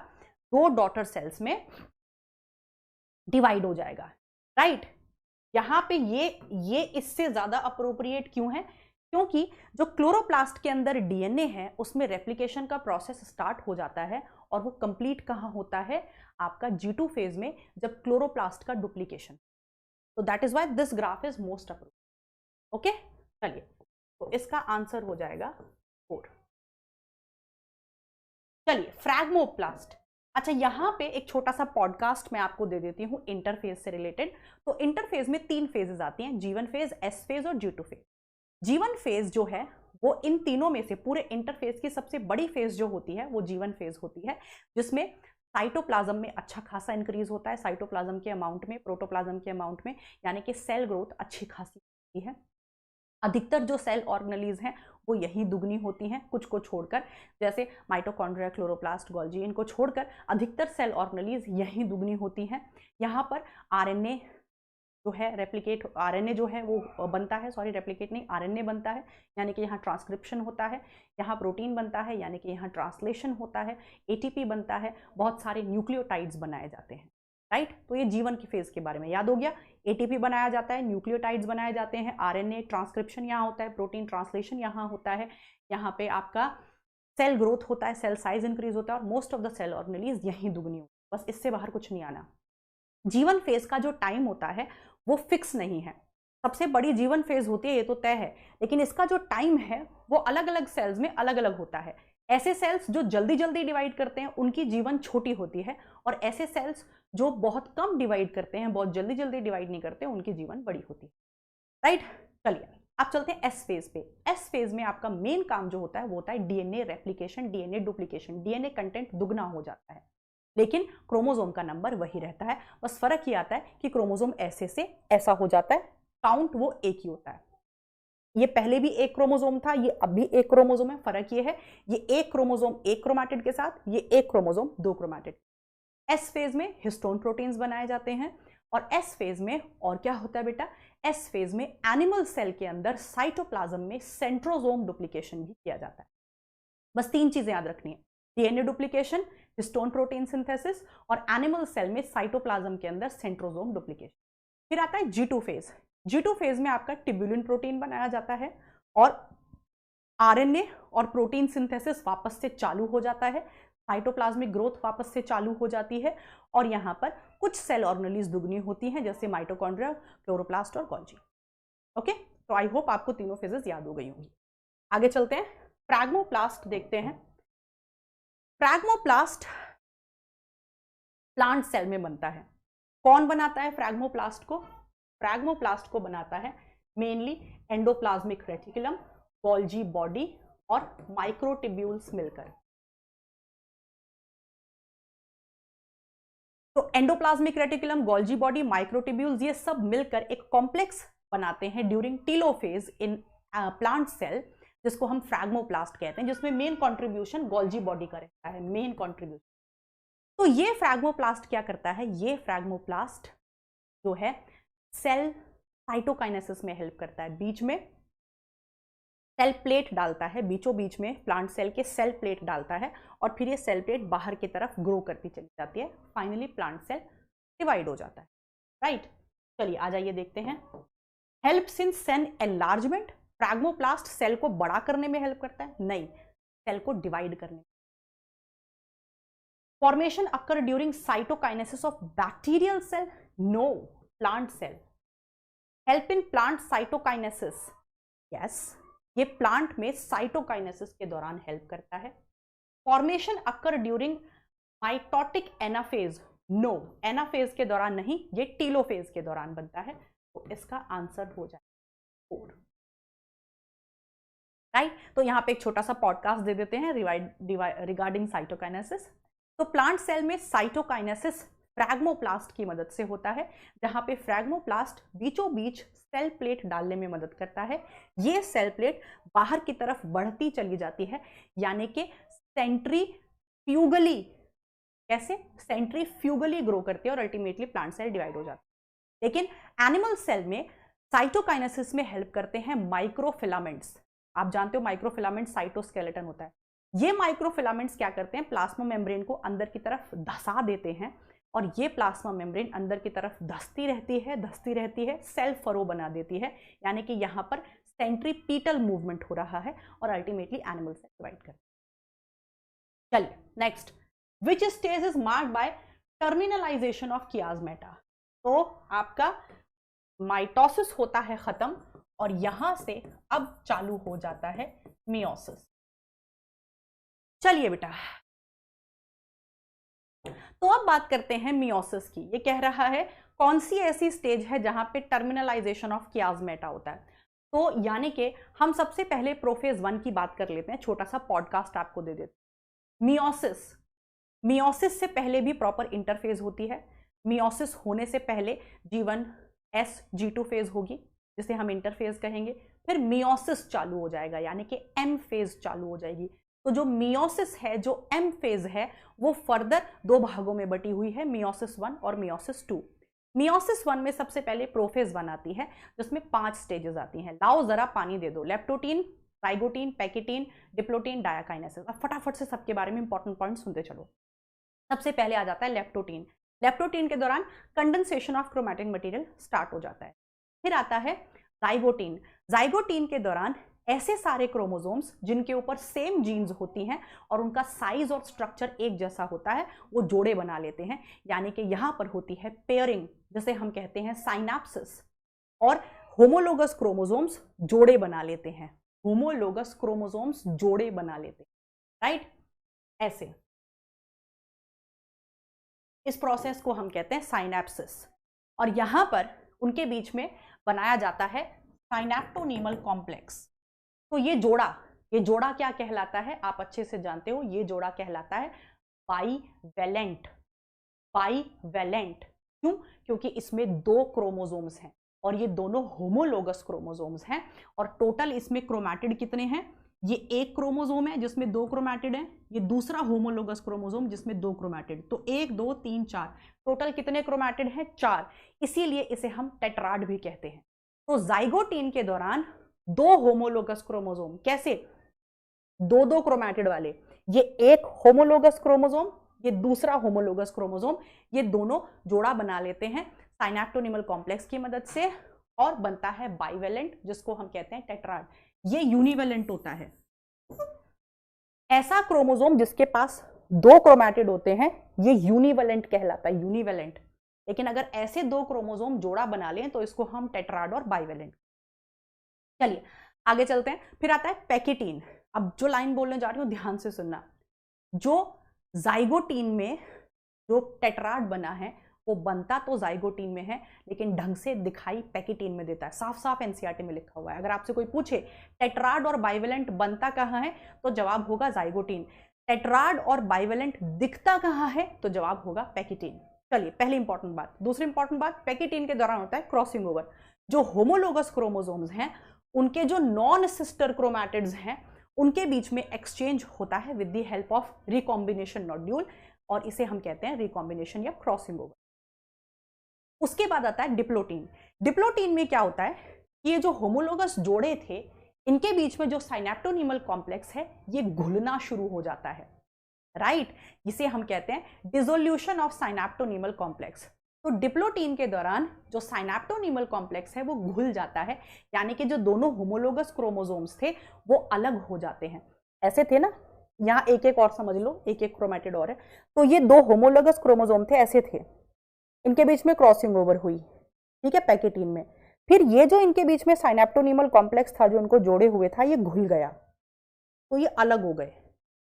A: 2 डॉटर सेल्स में डिवाइड हो जाएगा, राइट। यहां पे ये इससे ज्यादा अप्रोप्रिएट क्यों है, क्योंकि जो क्लोरोप्लास्ट के अंदर डीएनए है उसमें रेप्लिकेशन का प्रोसेस स्टार्ट हो जाता है और वो कंप्लीट कहां होता है, आपका G2 फेज में, जब क्लोरोप्लास्ट का डुप्लीकेशन। तो that is why this graph is most appropriate. Okay, चलिए, तो इसका आंसर हो जाएगा 4। चलिए, फ्रैगमोप्लास्ट। अच्छा, यहां पे एक छोटा सा पॉडकास्ट मैं आपको दे देती हूं इंटरफेज से रिलेटेड। तो इंटरफेज में 3 फेजेस आती हैं, G1 फेज, S फेज और G2 फेज। G1 फेज जो है वो इन तीनों में से पूरे इंटरफेज की सबसे बड़ी फेज जो होती है वो G1 फेज होती है, जिसमें साइटोप्लाज्म में अच्छा खासा इंक्रीज होता है, साइटोप्लाज्म के अमाउंट में, प्रोटोप्लाज्म के अमाउंट में, यानी कि सेल ग्रोथ अच्छी खासी होती है। अधिकतर जो सेल ऑर्गेनेलीज हैं वो यही दुगनी होती हैं, कुछ को छोड़कर, जैसे माइटोकॉन्ड्रिया, क्लोरोप्लास्ट, गोल्जी, इनको छोड़कर अधिकतर सेल ऑर्गेनेलीज यही दुगनी होती हैं। यहाँ पर आरएनए जो है रेप्लिकेट, आरएनए जो है वो बनता है, सॉरी रेप्लिकेट नहीं, आरएनए बनता है, यानी कि यहाँ ट्रांसक्रिप्शन होता है, यहाँ प्रोटीन बनता है, यानी कि यहाँ ट्रांसलेशन होता है, एटीपी बनता है, बहुत सारे न्यूक्लियोटाइड्स बनाए जाते हैं, राइट। तो ये जीवन की फेज के बारे में याद हो गया। एटीपी बनाया जाता है, न्यूक्लियोटाइड्स बनाए जाते हैं, आरएनए ट्रांसक्रिप्शन यहाँ होता है, प्रोटीन ट्रांसलेशन यहाँ होता है, यहाँ पे आपका सेल ग्रोथ होता है, सेल साइज इंक्रीज होता है और most of the cell organelles यही दुगनी होती है, बस इससे बाहर कुछ नहीं आना। जीवन फेज का जो टाइम होता है वो फिक्स नहीं है, सबसे बड़ी जीवन फेज होती है ये तो तय है, लेकिन इसका जो टाइम है वो अलग अलग सेल्स में अलग अलग होता है। ऐसे सेल्स जो जल्दी जल्दी डिवाइड करते हैं उनकी जीवन छोटी होती है, और ऐसे सेल्स जो बहुत कम डिवाइड करते हैं, बहुत जल्दी जल्दी डिवाइड नहीं करते, उनकी जीवन बड़ी होती है, राइट। चलिए अब चलते हैं एस फेज पे। एस फेज में आपका मेन काम जो होता है वो होता है DNA replication, DNA duplication, DNA content दुगना हो जाता है, लेकिन क्रोमोसोम का नंबर वही रहता है, बस फर्क ये आता है कि क्रोमोसोम ऐसे से ऐसा हो जाता है, काउंट वो एक ही होता है। ये पहले भी एक क्रोमोसोम था, ये अब भी एक क्रोमोसोम है, फर्क ये है ये एक क्रोमोसोम एक क्रोमैटिड के साथ, ये एक क्रोमोसोम 2 क्रोमैटिड। एस फेज में हिस्टोन प्रोटीन्स बनाए जाते हैं, और एस फेज में और क्या होता है बेटा, एस फेज में एनिमल सेल के अंदर साइटोप्लाज्म में सेंट्रोसोम डुप्लीकेशन भी किया जाता है। बस 3 चीजें याद रखनी है, DNA duplication, histone protein synthesis, और एनिमल सेल में साइटोप्लाज्म के अंदर सेंट्रोसोम डुप्लीकेशन। फिर आता है G2 फेज। G2 फेज में आपका टिब्यूलिन प्रोटीन बनाया जाता है और आरएनए और प्रोटीन सिंथेसिस वापस से चालू हो जाता है, साइटोप्लाज्मिक ग्रोथ वापस से चालू हो जाती है और यहाँ पर कुछ सेल ऑर्गेनेल्स दुगनी होती हैं जैसे माइटोकॉन्ड्रिया, क्लोरोप्लास्ट और गोल्जी। ओके, तो आई होप आपको तीनों फेजेस याद हो गई होंगी। आगे चलते हैं, फ्रैग्मोप्लास्ट देखते हैं। फ्रैग्मोप्लास्ट प्लांट सेल में बनता है। कौन बनाता है फ्रैग्मोप्लास्ट को? फ्रैग्मोप्लास्ट को बनाता है mainly endoplasmic reticulum, Golgi body और माइक्रोट्यूब्यूल्स मिलकर। तो endoplasmic reticulum, Golgi body, microtubules ये सब मिलकर एक कॉम्प्लेक्स बनाते हैं during telophase in plant cell, जिसको हम फ्रैग्मोप्लास्ट कहते हैं, जिसमें मेन कंट्रीब्यूशन गोल्जी बॉडी का रहता है, मेन कंट्रीब्यूशन। तो ये फ्रैग्मोप्लास्ट क्या करता है? ये फ्रैग्मोप्लास्ट जो है सेल साइटोकाइनेसिस में हेल्प करता है। बीच में सेल प्लेट डालता है, बीचों बीच में प्लांट सेल के सेल प्लेट डालता है और फिर ये सेल प्लेट बाहर की तरफ ग्रो करती चली जाती है। फाइनली प्लांट सेल डिवाइड हो जाता है। राइट, चलिए आ जाइए देखते हैं। Helps in cell enlargement. Phragmoplast cell को बड़ा करने में हेल्प करता है? नहीं, सेल को डिवाइड करने में। Formation occur during cytokinesis of bacterial cell? No, plant cell. Help in plant cytokinesis? Yes, ये प्लांट में साइटोकाइनेसिस के दौरान हेल्प करता है। Formation occur during mitotic anaphase? No, anaphase के दौरान नहीं, ये टीलोफेज के दौरान बनता है। तो इसका आंसर हो जाएगा 4। राइट, तो यहां पे एक छोटा सा पॉडकास्ट दे देते हैं रिगार्डिंग साइटोकाइनेसिस। तो प्लांट सेल में साइटोकाइनेसिस फ्रैग्मोप्लास्ट की मदद से होता है, जहां पे फ्रैग्मोप्लास्ट बीचों बीच सेल प्लेट डालने में मदद करता है। ये सेल प्लेट बाहर की तरफ बढ़ती चली जाती है, यानी कि सेंट्रीफ्यूगली, कैसे? सेंट्रीफ्यूगली ग्रो करती है और अल्टीमेटली प्लांट सेल डिवाइड हो जाता है। लेकिन एनिमल सेल में साइटोकाइनेसिस में हेल्प करते हैं माइक्रोफिलामेंट्स। आप जानते हो माइक्रोफिलामेंट साइटोस्केलेटन होता है। ये माइक्रोफिलामेंट्स क्या करते हैं? प्लाज्मा मेम्ब्रेन को अंदर की तरफ धसा देते हैं और ये प्लाज्मा मेम्ब्रेन अंदर की तरफ धसती रहती है, सेल फरो बना देती है, यानी कि यहां पर सेंट्रीपीटल मूवमेंट हो रहा है और अल्टीमेटली एनिमल सेल डिवाइड करते हैं। चलिए next, which stage is marked by terminalisation of chiasmata? तो आपका माइटोसिस होता है खत्म और यहां से अब चालू हो जाता है मियोसिस। चलिए बेटा, तो अब बात करते हैं मियोसिस की। ये कह रहा है कौन सी ऐसी स्टेज है जहां पे टर्मिनलाइजेशन ऑफ कियास्मेटा होता है। तो यानी कि हम सबसे पहले प्रोफेज 1 की बात कर लेते हैं, छोटा सा पॉडकास्ट आपको दे देते हैं। मियोसिस से पहले भी प्रॉपर इंटरफेज होती है। मियोसिस होने से पहले G1 S G2 फेज होगी, जिसे हम इंटरफेज कहेंगे। फिर मियोसिस चालू हो जाएगा, यानी कि M फेज चालू हो जाएगी। तो जो मियोसिस है, जो M फेज है, वो फर्दर 2 भागों में बटी हुई है, मियोसिस 1 और मियोसिस 2। मियोसिस 1 में सबसे पहले प्रोफेज 1 आती है, जिसमें 5 स्टेजेस आती हैं। लाओ जरा पानी दे दो। Leptotene, zygotene, pachytene, diplotene, diakinesis. अब फटाफट से सबके बारे में इंपॉर्टेंट पॉइंट सुनते चलो। सबसे पहले आ जाता है लेप्टोटीन। लेप्टोटीन के दौरान condensation of chromatic material start हो जाता है। फिर आता है जाइगोटीन। जाइगोटीन के दौरान ऐसे सारे क्रोमोसोम्स जिनके ऊपर सेम जीन्स होती हैं और उनका साइज और स्ट्रक्चर एक जैसा होता है, वो जोड़े बना लेते हैं, यानी कि यहां पर होती है पेयरिंग, जिसे हम कहते हैं साइनैप्सिस। और होमोलोगस क्रोमोसोम्स जोड़े बना लेते हैं, होमोलोगस क्रोमोसोम्स जोड़े बना लेते हैं। राइट, ऐसे इस प्रोसेस को हम कहते हैं साइनैप्सिस। और यहां पर उनके बीच में बनाया जाता है साइनैप्टोनीमल कॉम्प्लेक्स। तो ये जोड़ा क्या कहलाता है? आप अच्छे से जानते हो, ये जोड़ा कहलाता है बाईवेलेंट। बाईवेलेंट क्यों? क्योंकि इसमें 2 क्रोमोसोम्स हैं और ये दोनों होमोलोगस क्रोमोसोम्स हैं। और टोटल इसमें क्रोमैटिड कितने हैं? ये एक क्रोमोसोम है जिसमें 2 क्रोमैटिड हैं, ये दूसरा होमोलोगस क्रोमोसोम जिसमें 2 क्रोमैटिड। तो 1 2 3 4, टोटल कितने क्रोमैटिड हैं? 4। इसीलिए इसे हम टेट्राड भी कहते हैं। तो जाइगोटीन के दौरान 2 होमोलोगस क्रोमोसोम, कैसे? 2 क्रोमैटिड वाले, ये एक होमोलोगस क्रोमोसोम, ये दूसरा होमोलोगस क्रोमोसोम, ये दोनों जोड़ा बना लेते हैं साइनैप्टोनीमल कॉम्प्लेक्स की मदद से और बनता है बाइवेलेंट, जिसको हम कहते हैं टेट्राड। ये यूनिवेलेंट होता है। ऐसा क्रोमोसोम जिसके पास 2 क्रोमैटिड होते हैं ये यूनिवेलेंट कहलाता है, यूनिवेलेंट। लेकिन अगर ऐसे 2 क्रोमोसोम जोड़ा बना लें तो इसको हम टेट्राड और बाइवेलेंट। चलिए आगे चलते हैं। फिर आता है पैकिटीन। अब जो लाइन बोलने जा रही हूं ध्यान से सुनना। जो जाइगोटीन में जो टेट्राड बना है वो बनता तो जाइगोटीन में है, लेकिन ढंग से दिखाई पैकिटीन में देता है। साफ साफ एनसीईआरटी में लिखा हुआ है। अगर आपसे कोई पूछे टेट्राड और बाइवेलेंट बनता कहाँ है तो जवाब होगा जाइगोटीन। टेट्राड और बाइवेलेंट दिखता कहाँ है तो जवाब होगा पैकिटीन। चलिए पहली इंपॉर्टेंट बात। दूसरी इंपॉर्टेंट बात, पैकिटीन के दौरान होता है क्रॉसिंग ओवर। जो होमोलोगस क्रोमोसोम्स हैं उनके जो नॉन सिस्टर क्रोमैटिड्स हैं उनके बीच में एक्सचेंज होता है with the help of recombination nodule, और इसे हम कहते हैं रिकॉम्बिनेशन या क्रॉसिंग ओवर। उसके बाद आता है डिप्लोटीन। डिप्लोटीन में क्या होता है कि ये जो होमोलोगस जोड़े थे इनके बीच में जो साइनेप्टोनीमल कॉम्प्लेक्स है ये घुलना शुरू हो जाता है, राइट। इसे हम कहते हैं डिसोल्यूशन ऑफ साइनेप्टोनीमल कॉम्प्लेक्स। तो डिप्लोटीन के दौरान जो साइनेप्टोनीमल कॉम्प्लेक्स है वो घुल जाता है, यानी कि जो दोनों होमोलोगस क्रोमोसोम्स थे वो अलग हो जाते हैं। ऐसे थे ना, यहाँ एक एक और समझ लो, एक एक क्रोमैटिड और है। तो ये 2 होमोलोगस क्रोमोसोम थे, ऐसे थे, इनके बीच में क्रॉसिंग ओवर हुई, ठीक है, पैकिटीन में। फिर ये जो इनके बीच में साइनेप्टोनीमल कॉम्प्लेक्स था जो इनको जोड़े हुए था ये घुल गया, तो ये अलग हो गए।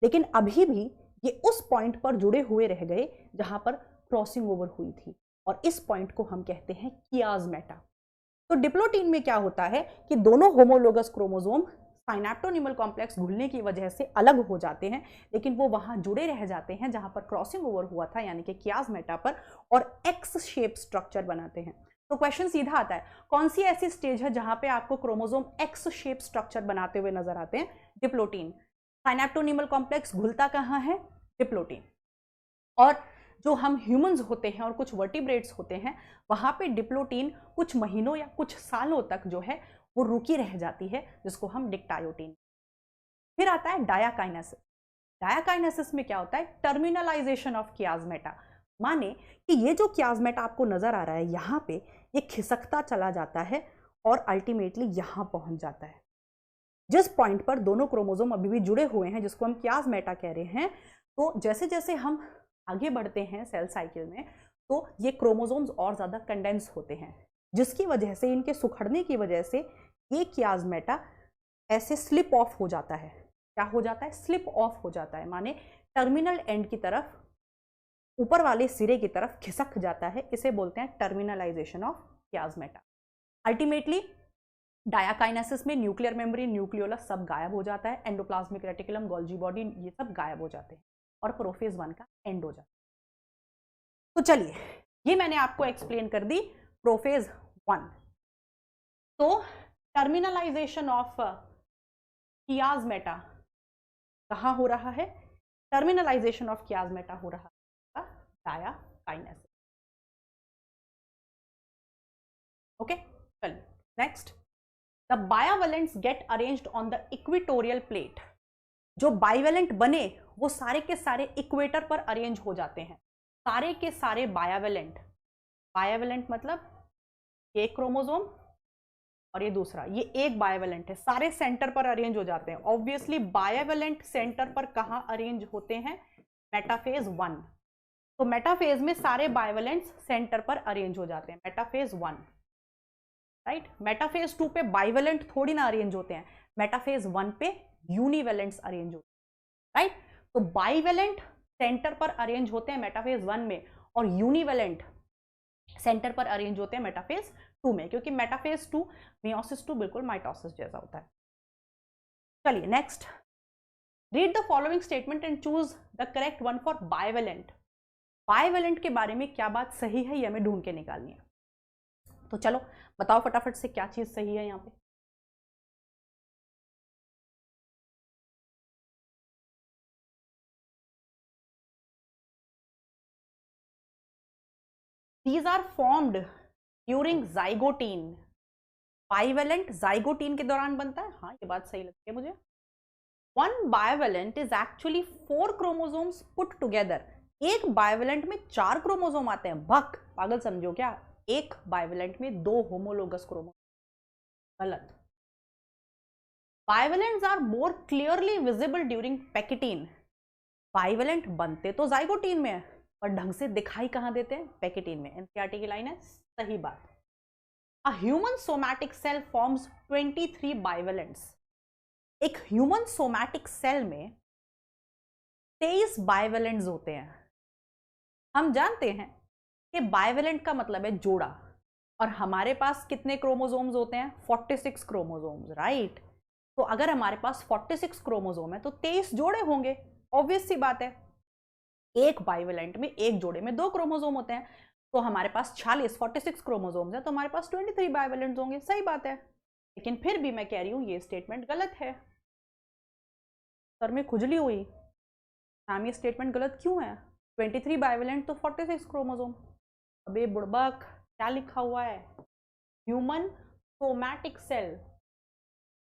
A: लेकिन अभी भी ये उस पॉइंट पर जुड़े हुए रह गए जहां पर क्रॉसिंग ओवर हुई थी, और इस पॉइंट को हम कहते हैं कियाज्मेटा। तो डिप्लोटीन में क्या होता है कि दोनों होमोलोगस क्रोमोसोम साइनेप्टोनीमल कॉम्प्लेक्स घुलने की वजह से अलग हो जाते हैं, लेकिन वो वहां जुड़े रह जाते हैं जहां पर क्रॉसिंग ओवर हुआ था, यानी कि कियाज्मेटा पर, और एक्स शेप स्ट्रक्चर बनाते हैं। तो क्वेश्चन सीधा आता है, कौन सी ऐसी स्टेज है जहां पे आपको क्रोमोसोम एक्स शेप स्ट्रक्चर बनाते हुए नजर आते हैं? डिप्लोटीन। साइनेप्टोनीमल कॉम्प्लेक्स घुलता कहां है? डिप्लोटीन। और जो हम ह्यूमंस होते हैं और कुछ वर्टिब्रेट्स होते हैं वहां पे डिप्लोटीन कुछ महीनों या कुछ सालों तक जो है वो रुकी रह जाती है, जिसको हम डिक्टायोटीन। फिर आता है डायाकाइनेसिस। डायाकाइनेसिस में क्या होता है? Terminalisation of chiasmata. माने कि ये जो कियाज्मेटा आपको नजर आ रहा है यहाँ पे, ये खिसकता चला जाता है और अल्टीमेटली यहाँ पहुंच जाता है। जिस पॉइंट पर दोनों क्रोमोसोम अभी भी जुड़े हुए हैं, जिसको हम कियाज्मेटा कह रहे हैं, तो जैसे जैसे हम आगे बढ़ते हैं सेल साइकिल में, तो ये क्रोमोसोम्स और ज़्यादा कंडेंस होते हैं, जिसकी वजह से, इनके सुखड़ने की वजह से ये कियाज्मेटा ऐसे स्लिप ऑफ हो जाता है। क्या हो जाता है? स्लिप ऑफ हो जाता है, माने टर्मिनल एंड की तरफ, ऊपर वाले सिरे की तरफ खिसक जाता है। इसे बोलते हैं टर्मिनलाइजेशन ऑफ कियाज्मेटा। अल्टीमेटली डायाकाइनेसिस में न्यूक्लियर मेम्ब्रेन, न्यूक्लियोलस सब गायब हो जाता है, एंडोप्लाज्मिक रेटिकुलम, गोल्जी बॉडी, ये सब गायब हो जाते हैं और प्रोफेज 1 का एंड हो जाता है। तो चलिए, ये मैंने आपको एक्सप्लेन कर दी प्रोफेज 1। तो टर्मिनलाइजेशन ऑफ कियाज्मेटा कहाँ हो रहा है? टर्मिनलाइजेशन ऑफ कियाज्मेटा हो रहा है डायाकाइनेसिस। ओके, चलिए next. The bivalents get arranged on the equatorial plate. जो बाइवेलेंट बने वो सारे के सारे इक्वेटर पर अरेंज हो जाते हैं। सारे के सारे बाइवेलेंट, बाइवेलेंट मतलब एक क्रोमोसोम और ये दूसरा, ये एक बाइवेलेंट है, सारे सेंटर पर अरेंज हो जाते हैं। ऑब्वियसली बाइवेलेंट सेंटर पर कहाँ अरेंज होते हैं? मेटाफेज 1। तो मेटाफेज में सारे बाइवेलेंट्स सेंटर पर अरेंज हो जाते हैं, मेटाफेज 1, राइट। मेटाफेज 2 पे बाइवेलेंट थोड़ी ना अरेंज होते हैं, मेटाफेज 1 पे यूनिवेलेंट्स अरेंज होते हैं, राइट। तो बाइवेलेंट सेंटर पर अरेंज होते हैं मेटाफेज 1 में, और यूनिवेलेंट सेंटर पर अरेंज होते हैं मेटाफेज 2 में, क्योंकि मेटाफेज 2 मियोसिस 2 बिल्कुल माइटोसिस जैसा होता है। चलिए next, read the following statement and choose the correct one for bivalent. Bivalent के बारे में क्या बात सही है ये हमें ढूंढ के निकालनी है। तो चलो बताओ फटाफट से क्या चीज सही है यहाँ पे। These are formed during zygotein. Bivalent zygotene के दौरान बनता है, हाँ ये बात सही लगती है मुझे। One bivalent is actually 4 chromosomes put together. एक बाइवेलेंट में 4 क्रोमोसोम आते हैं। भक, पागल समझो क्या? एक बाइवेलेंट में 2 होमोलोगस क्रोमोसोम। गलत। Bivalents are more clearly visible during pachytene. Bivalent बनते तो जाइगोटीन में है, पर ढंग से दिखाई कहां देते हैं? पैकेटीन में। एनसीईआरटी की लाइन है, सही बात। A human somatic cell forms 23 bivalents. एक ह्यूमन सोमैटिक सेल में 23 बाइवेलेंट्स होते हैं। हम जानते हैं कि बाइवेलेंट का मतलब है जोड़ा, और हमारे पास कितने क्रोमोसोम्स होते हैं? 46 क्रोमोसोम्स, राइट। तो अगर हमारे पास 46 क्रोमोसोम है तो 23 जोड़े होंगे, ऑब्वियस सी बात है। एक बाइवेलेंट में एक जोड़े में 2 क्रोमोसोम होते हैं, तो हमारे पास 46 क्रोमोसोम्स है, तो हमारे पास 23 बाइवेलेंट्स होंगे, सही बात है। लेकिन फिर भी मैं कह रही हूं ये स्टेटमेंट गलत है। सर में खुजली हुई, मैम ये स्टेटमेंट गलत क्यों है? 23 बाइवेलेंट तो 46 क्रोमोसोम। अबे बुड़बक, क्या लिखा हुआ है? Human somatic cell.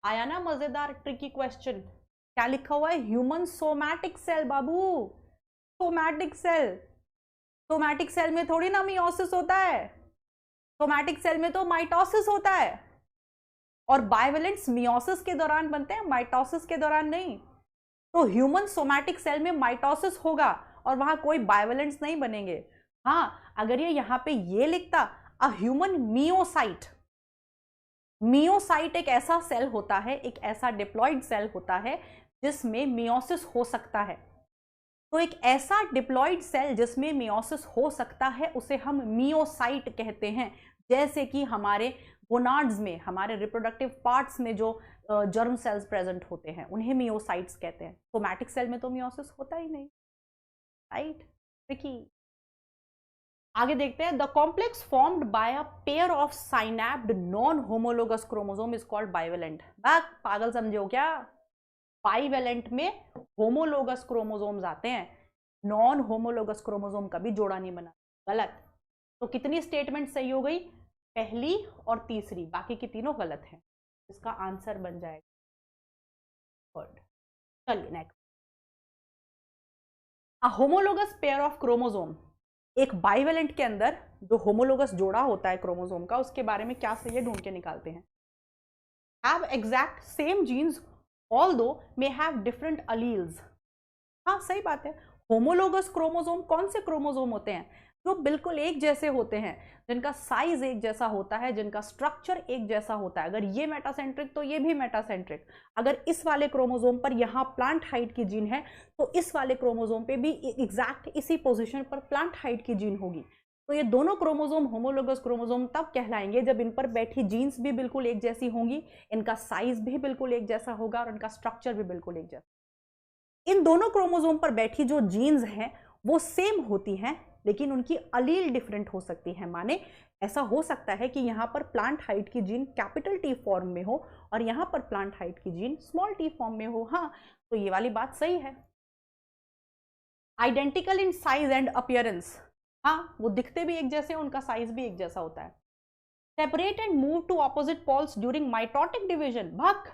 A: आया ना मजेदार ट्रिकी क्वेश्चन? क्या लिखा हुआ है? ह्यूमन सोमैटिक सेल बाबू, सोमैटिक सेल। सोमैटिक सेल में थोड़ी ना मियोसिस होता है, सोमैटिक सेल में तो माइटोसिस होता है। और बाइवेलेंट्स मियोसिस के दौरान बनते हैं, माइटोसिस के दौरान नहीं। तो ह्यूमन सोमैटिक सेल में माइटोसिस होगा और वहां कोई बाइवेलेंट्स नहीं बनेंगे। हाँ, अगर ये यहां पे ये लिखता अ ह्यूमन मियोसाइट। मियोसाइट एक ऐसा सेल होता है, एक ऐसा डिप्लॉइड सेल होता है जिसमें मियोसिस हो सकता है। तो एक ऐसा डिप्लॉइड सेल जिसमें मियोसिस हो सकता है उसे हम मियोसाइट कहते हैं। जैसे कि हमारे गोनाड्स में, हमारे रिप्रोडक्टिव पार्ट्स में जो जर्म सेल्स प्रेजेंट होते हैं उन्हें मियोसाइट्स कहते हैं। सोमैटिक सेल में तो मियोसिस होता ही नहीं, राइट। देखिए आगे देखते हैं। The complex formed by a pair of synapsed non homologous chromosome is called bivalent. पागल समझो क्या? बाइवेलेंट में होमोलोगस क्रोमोसोम्स आते हैं, नॉन होमोलोगस क्रोमोसोम कभी जोड़ा नहीं बना। गलत। तो कितनी स्टेटमेंट सही हो गई? पहली और तीसरी, बाकी की तीनों गलत हैं। इसका आंसर बन जाएगा थर्ड। चलिए next. A homologous pair of chromosome. एक बाइवेलेंट के अंदर जो होमोलोगस जोड़ा होता है क्रोमोसोम का, उसके बारे में क्या सही है ढूंढ के निकालते हैं। Have exact same genes although may have different alleles. हाँ सही बात है। होमोलोगस क्रोमोसोम कौन से क्रोमोसोम होते हैं? जो बिल्कुल एक जैसे होते हैं, जिनका साइज एक जैसा होता है, जिनका स्ट्रक्चर एक जैसा होता है। अगर ये मेटासेंट्रिक तो ये भी मेटासेंट्रिक। अगर इस वाले क्रोमोसोम पर यहाँ प्लांट हाइट की जीन है तो इस वाले क्रोमोसोम पे भी एग्जैक्ट इसी पोजीशन पर प्लांट हाइट की जीन होगी। तो ये दोनों क्रोमोसोम होमोलोगस क्रोमोसोम तब कहलाएंगे जब इन पर बैठी जीन्स भी बिल्कुल एक जैसी होंगी, इनका साइज भी बिल्कुल एक जैसा होगा और इनका स्ट्रक्चर भी बिल्कुल एक जैसा। इन दोनों क्रोमोसोम पर बैठी जो जीन्स हैं वो सेम होती हैं, लेकिन उनकी अलील डिफरेंट हो सकती है। माने ऐसा हो सकता है कि यहां पर प्लांट हाइट की जीन कैपिटल टी फॉर्म में हो और यहां पर प्लांट हाइट की जीन स्मॉल टी फॉर्म में हो। हाँ, तो ये वाली बात सही है। Identical in size and appearance. हाँ, वो दिखते भी एक जैसे, उनका साइज भी एक जैसा होता है। Separate and move to opposite poles during mitotic division. भक,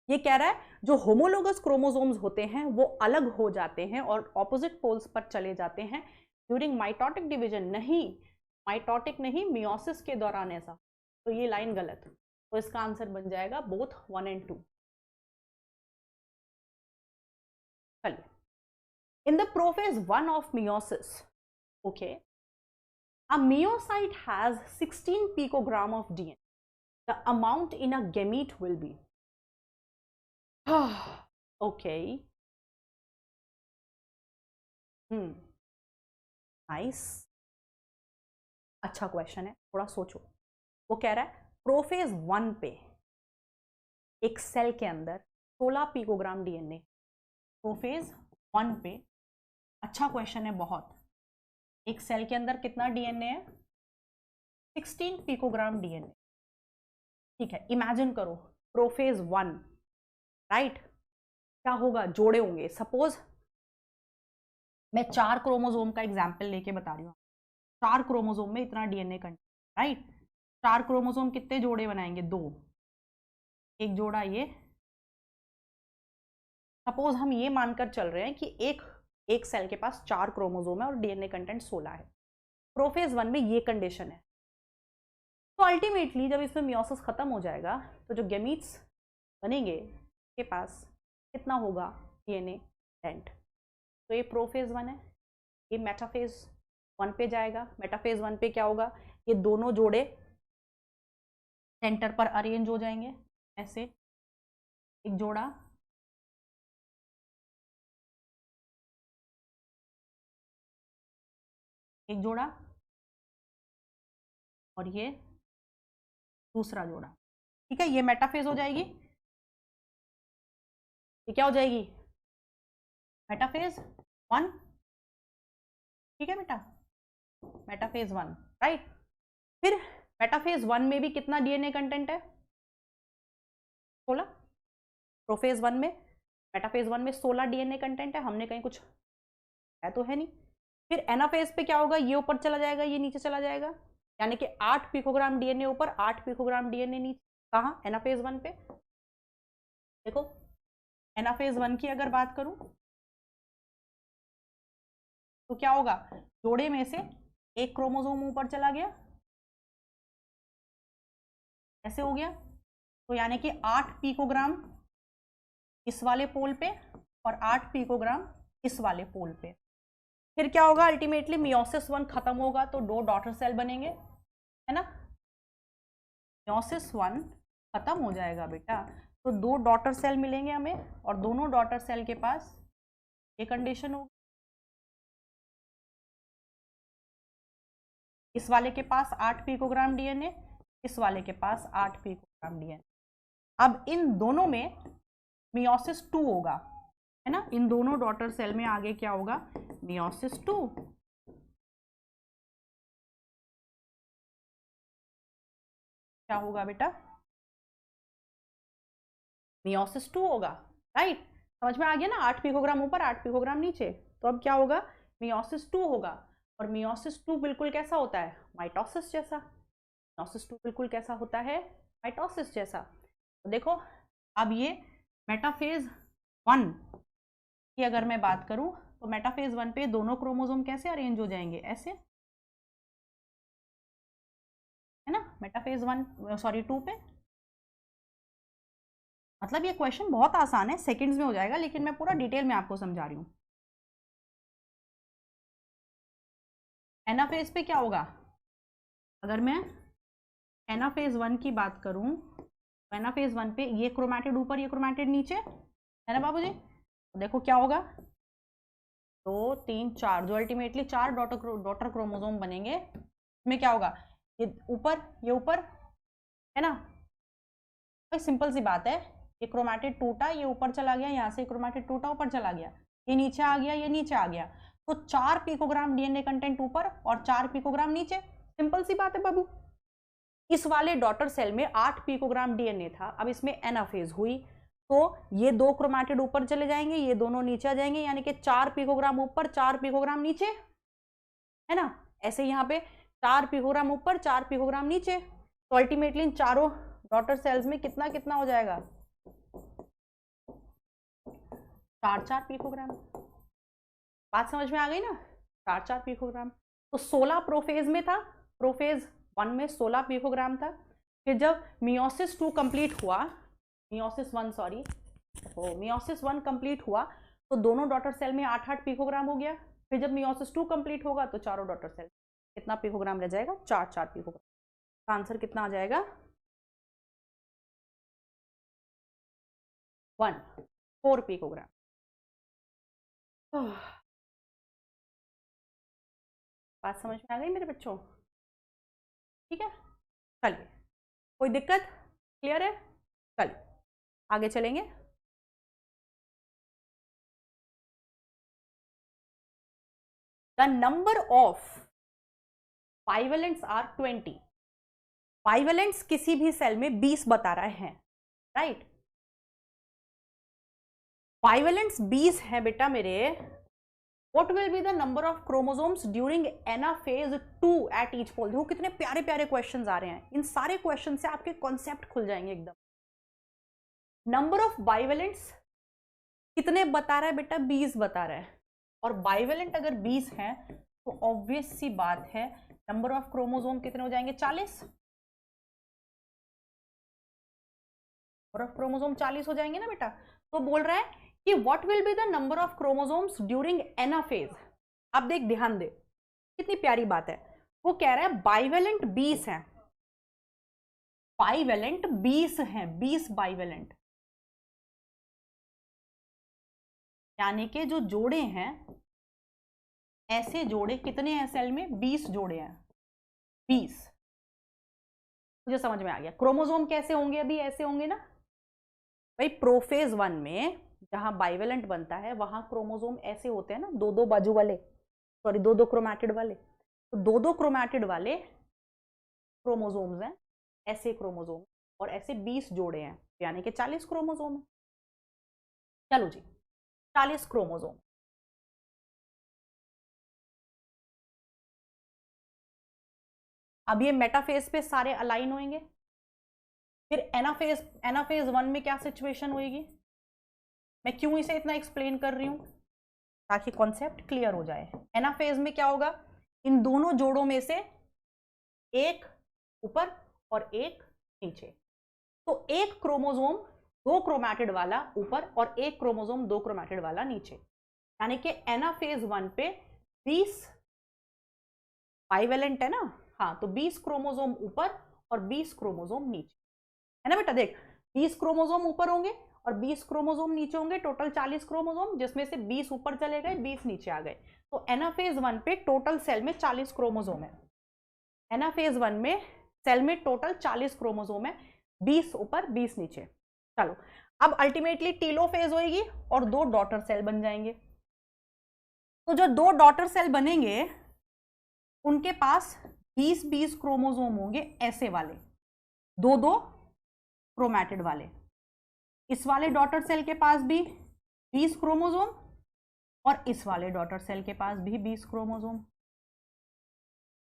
A: ये कह रहा है जो होमोलोगस क्रोमोसोम्स होते हैं वो अलग हो जाते हैं और ऑपोजिट पोल्स पर चले जाते हैं ड्यूरिंग माइटोटिक डिवीजन। नहीं, माइटोटिक नहीं, मियोसिस के दौरान ऐसा। तो ये लाइन गलत। तो इसका आंसर बन जाएगा बोथ 1 and 2। चलिए, in the prophase 1 of meiosis, okay, a meiocyte has 16 picogram of DNA. The amount in a gamete will be. Okay, nice, अच्छा क्वेश्चन है, थोड़ा सोचो। वो कह रहा है प्रोफेज 1 पे एक सेल के अंदर 16 पिकोग्राम डीएनए। प्रोफेज 1 पे, अच्छा क्वेश्चन है बहुत। एक सेल के अंदर कितना डीएनए है? 16 पिकोग्राम डीएनए। ठीक है, इमेजिन करो प्रोफेज 1, राइट। क्या होगा? जोड़े होंगे। सपोज मैं 4 क्रोमोसोम का एग्जाम्पल लेके बता रही हूँ। 4 क्रोमोसोम में इतना डीएनए कंटेंट, राइट। 4 क्रोमोसोम कितने जोड़े बनाएंगे? 2। एक जोड़ा ये। सपोज हम ये मानकर चल रहे हैं कि एक सेल के पास 4 क्रोमोसोम है और डीएनए कंटेंट 16 है। प्रोफेज 1 में ये कंडीशन है। तो अल्टीमेटली जब इसमें मियोसिस खत्म हो जाएगा तो जो गैमीट्स बनेंगे के पास कितना होगा डीएनए डेंट। तो ये प्रोफेज 1 है, ये मेटाफेज 1 पे जाएगा। मेटाफेज 1 पे क्या होगा, ये दोनों जोड़े सेंटर पर अरेंज हो जाएंगे ऐसे, एक जोड़ा, एक जोड़ा और ये दूसरा जोड़ा। ठीक है, ये मेटाफेज हो जाएगी। ये क्या हो जाएगी, मेटाफेज 1। ठीक है बेटा, मेटाफेज 1, राइट। फिर मेटाफेज 1 में भी कितना डीएनए कंटेंट है, 16। प्रोफेज 1 में, मेटाफेज 1 में 16 डीएनए कंटेंट है, हमने कहीं कुछ है तो है नहीं। फिर एनाफेज पे क्या होगा, ये ऊपर चला जाएगा, ये नीचे चला जाएगा, यानी कि 8 पिकोग्राम डीएनए ऊपर, 8 पिकोग्राम डीएनए नीचे। कहाँ, एनाफेज 1 पे। देखो एनाफेज 1 की अगर बात करूं तो क्या होगा, जोड़े में से एक क्रोमोसोम ऊपर चला गया, ऐसे हो गया। तो यानी कि 8 पिकोग्राम इस वाले पोल पे और 8 पिकोग्राम इस वाले पोल पे। फिर क्या होगा, अल्टीमेटली मियोसिस 1 खत्म होगा तो 2 डॉटर सेल बनेंगे, है ना। मियोसिस 1 खत्म हो जाएगा बेटा तो 2 डॉटर सेल मिलेंगे हमें, और दोनों डॉटर सेल के पास ये कंडीशन होगी, इस वाले के पास 8 पिकोग्राम डीएनए, इस वाले के पास 8 पिकोग्राम डीएनए। अब इन दोनों में मियोसिस 2 होगा, है ना। इन दोनों डॉटर सेल में आगे क्या होगा, मियोसिस 2। क्या होगा बेटा, मियोसिस 2 होगा, राइट। समझ में आ गया ना, 8 पिकोग्राम ऊपर 8 पिकोग्राम नीचे। तो अब क्या होगा, मियोसिस 2 होगा। और मियोसिस 2 बिल्कुल कैसा होता है, माइटोसिस जैसा। मियोसिस 2 बिल्कुल कैसा होता है, माइटोसिस जैसा। तो देखो अब ये मेटाफेज 1 की अगर मैं बात करूं तो मेटाफेज 1 पे दोनों क्रोमोसोम कैसे अरेंज हो जाएंगे, ऐसे, है ना। मेटाफेज 2 पे, मतलब ये क्वेश्चन बहुत आसान है, सेकंड्स में हो जाएगा, लेकिन मैं पूरा डिटेल में आपको समझा रही हूँ। एनाफेज पे क्या होगा, अगर मैं एनाफेज 1 की बात करूं तो एनाफेज 1 पे ये क्रोमैटिड ऊपर, ये क्रोमैटिड नीचे, है ना बाबूजी। तो देखो क्या होगा, 2 3 4, जो अल्टीमेटली 4 डॉटर क्रोमोसोम बनेंगे। इसमें क्या होगा, ये ऊपर, ये ऊपर, है ना। भाई सिंपल सी बात है, ये क्रोमैटिड टूटा, ये ऊपर चला गया, यहाँ से क्रोमैटिड टूटा ऊपर चला गया, ये नीचे आ गया, ये नीचे आ गया। तो 4 पिकोग्राम डीएनए कंटेंट ऊपर और 4 पिकोग्राम नीचे, सिंपल सी बात है बाबू। इस वाले डॉटर सेल में 8 पिकोग्राम डीएनए था, अब इसमें एनाफेज हुई तो ये 2 क्रोमैटिड ऊपर चले जाएंगे, ये दोनों नीचे आ जाएंगे, यानी कि 4 पिकोग्राम ऊपर 4 पिकोग्राम नीचे, है ना। ऐसे यहाँ पे 4 पिकोग्राम ऊपर 4 पिकोग्राम नीचे। तो अल्टीमेटली इन चारों डॉटर सेल्स में कितना कितना हो जाएगा, 4 पिकोग्राम। बात समझ में आ गई ना, 4 पिकोग्राम। तो 16 प्रोफेज में था, प्रोफेज 1 में 16 पिकोग्राम था। फिर जब मियोसिस 2 कंप्लीट हुआ, मियोसिस 1 सॉरी, तो मियोसिस 1 कंप्लीट हुआ तो दोनों डॉटर सेल में 8 पिकोग्राम हो गया। फिर जब मियोसिस 2 कंप्लीट होगा तो चारों डॉटर सेल कितना पिकोग्राम रह जाएगा, 4 पिकोग्राम। आंसर कितना आ जाएगा, 4 पिकोग्राम। बात समझ में आ गई मेरे बच्चों, ठीक है। चलिए, कोई दिक्कत, क्लियर है। चलिए आगे चलेंगे। The number of bivalents are 20। Bivalents किसी भी सेल में 20 बता रहे हैं, राइट। बाइवेलेंट्स 20 है बेटा मेरे। What will be the number of chromosomes during anaphase 2 at each pole? देखो कितने प्यारे प्यारे क्वेश्चंस आ रहे हैं, इन सारे क्वेश्चन से आपके कॉन्सेप्ट खुल जाएंगे एकदम। नंबर ऑफ बाइवेलेंट्स कितने बता रहा है बेटा, 20 बता रहा है। और बाइवेलेंट अगर 20 है तो ऑब्वियस सी बात है नंबर ऑफ क्रोमोसोम कितने हो जाएंगे, 40। नंबर ऑफ क्रोमोसोम 40 हो जाएंगे ना बेटा। तो बोल रहा है कि what will be the number of chromosomes during anaphase. अब देख, ध्यान दे, कितनी प्यारी बात है। वो कह रहा है बाइवेलेंट 20 है, बाइवेलेंट 20 है, 20 बाइवेलेंट, यानी कि जो जोड़े हैं, ऐसे जोड़े कितने हैं सेल में, 20 जोड़े हैं, 20। मुझे समझ में आ गया। क्रोमोसोम कैसे होंगे, अभी ऐसे होंगे ना भाई। प्रोफेज 1 में जहां बाइवेलेंट बनता है वहां क्रोमोसोम ऐसे होते हैं ना, दो दो बाजू वाले, सॉरी दो दो क्रोमैटिड वाले। तो दो दो क्रोमैटिड वाले क्रोमोसोम्स हैं, ऐसे क्रोमोसोम, और ऐसे 20 जोड़े हैं, यानी कि 40 क्रोमोसोम है। चलो जी, 40 क्रोमोसोम। अब ये मेटाफेज पे सारे अलाइन होंगे। फिर एनाफेज 1 में क्या सिचुएशन होगी, मैं क्यों इसे इतना एक्सप्लेन कर रही हूं, ताकि कॉन्सेप्ट क्लियर हो जाए। एनाफेज में क्या होगा, इन दोनों जोड़ों में से एक ऊपर और एक नीचे। तो एक क्रोमोसोम 2 क्रोमैटिड वाला ऊपर और एक क्रोमोसोम 2 क्रोमैटिड वाला नीचे, यानी कि एनाफेज 1 पे 20 बाइवेलेंट है ना, हाँ, तो 20 क्रोमोसोम ऊपर और 20 क्रोमोसोम नीचे, है ना बेटा। देख, 20 क्रोमोसोम ऊपर होंगे और 20 क्रोमोसोम नीचे होंगे, टोटल 40 क्रोमोसोम, जिसमें से 20 ऊपर चले गए, 20 नीचे आ गए। तो एनाफेज 1 पे टोटल सेल में 40 क्रोमोसोम है। एनाफेज 1 में सेल में टोटल 40 क्रोमोसोम है, 20 ऊपर 20 नीचे। चलो, अब अल्टीमेटली टीलोफेज होगी और 2 डॉटर सेल बन जाएंगे। तो जो 2 डॉटर सेल बनेंगे उनके पास 20-20 क्रोमोसोम होंगे, ऐसे वाले, 2-2 क्रोमैटिड वाले। इस वाले डॉटर सेल के पास भी 20 क्रोमोसोम और इस वाले डॉटर सेल के पास भी 20 क्रोमोसोम,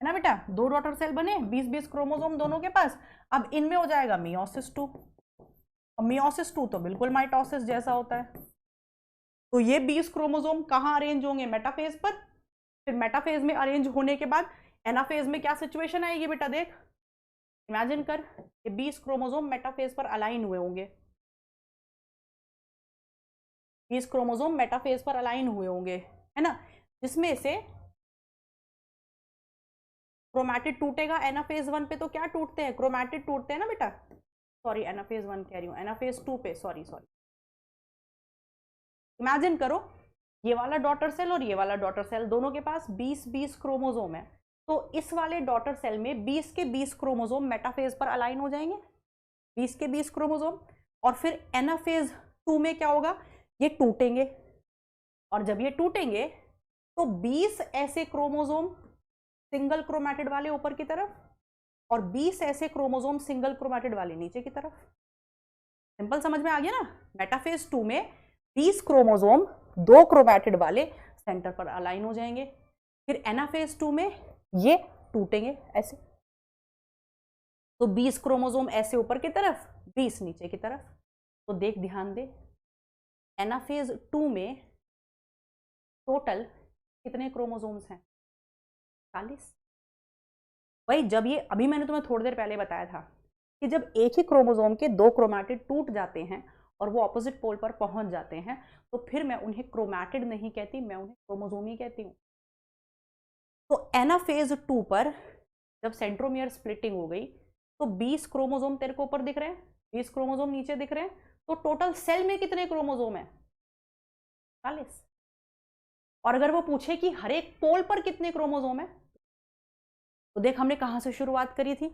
A: है ना बेटा। 2 डॉटर सेल बने, 20-20 क्रोमोसोम दोनों के पास। अब इनमें हो जाएगा मियोसिस 2, और मियोसिस 2 तो बिल्कुल माइटोसिस जैसा होता है। तो ये 20 क्रोमोसोम कहाँ अरेंज होंगे, मेटाफेज पर। फिर मेटाफेज में अरेंज होने के बाद एनाफेज में क्या सिचुएशन आएगी बेटा, देख, इमेजिन कर, ये 20 क्रोमोसोम मेटाफेज पर अलाइन हुए होंगे, 20 क्रोमोसोम मेटाफेज पर अलाइन हुए होंगे, है ना, जिसमें से क्रोमैटिड टूटेगा। एनाफेज 1 पे तो क्या टूटते हैं, क्रोमैटिड टूटते हैं ना बेटा, सॉरी एनाफेज 1 कह रही हूं, एनाफेज 2 पे, सॉरी। इमेजिन करो, ये वाला डॉटर सेल और ये वाला डॉटर सेल, दोनों के पास 20-20 क्रोमोसोम है। तो इस वाले डॉटर सेल में 20 के 20 क्रोमोसोम मेटाफेज पर अलाइन हो जाएंगे, 20 के 20 क्रोमोसोम। और फिर एनाफेज 2 में क्या होगा, ये टूटेंगे, और जब ये टूटेंगे तो 20 ऐसे क्रोमोसोम सिंगल क्रोमैटिड वाले ऊपर की तरफ और 20 ऐसे क्रोमोसोम सिंगल क्रोमैटिड वाले नीचे की तरफ। सिंपल समझ में आ गया ना। मेटाफेज 2 में 20 क्रोमोसोम 2 क्रोमैटिड वाले सेंटर पर अलाइन हो जाएंगे। फिर एनाफेज 2 में ये टूटेंगे ऐसे, तो 20 क्रोमोसोम ऐसे ऊपर की तरफ, 20 नीचे की तरफ। तो देख, ध्यान दे, एनाफेज 2 में टोटल कितने क्रोमोसोम्स हैं, 40। भाई जब ये, अभी मैंने तुम्हें थोड़ी देर पहले बताया था कि जब एक ही क्रोमोसोम के 2 क्रोमैटिड टूट जाते हैं और वो ऑपोजिट पोल पर पहुंच जाते हैं, तो फिर मैं उन्हें क्रोमैटिड नहीं कहती, मैं उन्हें क्रोमोसोम ही कहती हूँ। तो एनाफेज 2 पर जब सेंट्रोमियर स्प्लिटिंग हो गई तो 20 क्रोमोसोम तेरे को ऊपर दिख रहे हैं, 20 क्रोमोसोम नीचे दिख रहे हैं, तो टोटल सेल में कितने क्रोमोसोम है, 40। और अगर वो पूछे कि हर एक पोल पर कितने क्रोमोसोम है, तो देख हमने कहां से शुरुआत करी थी।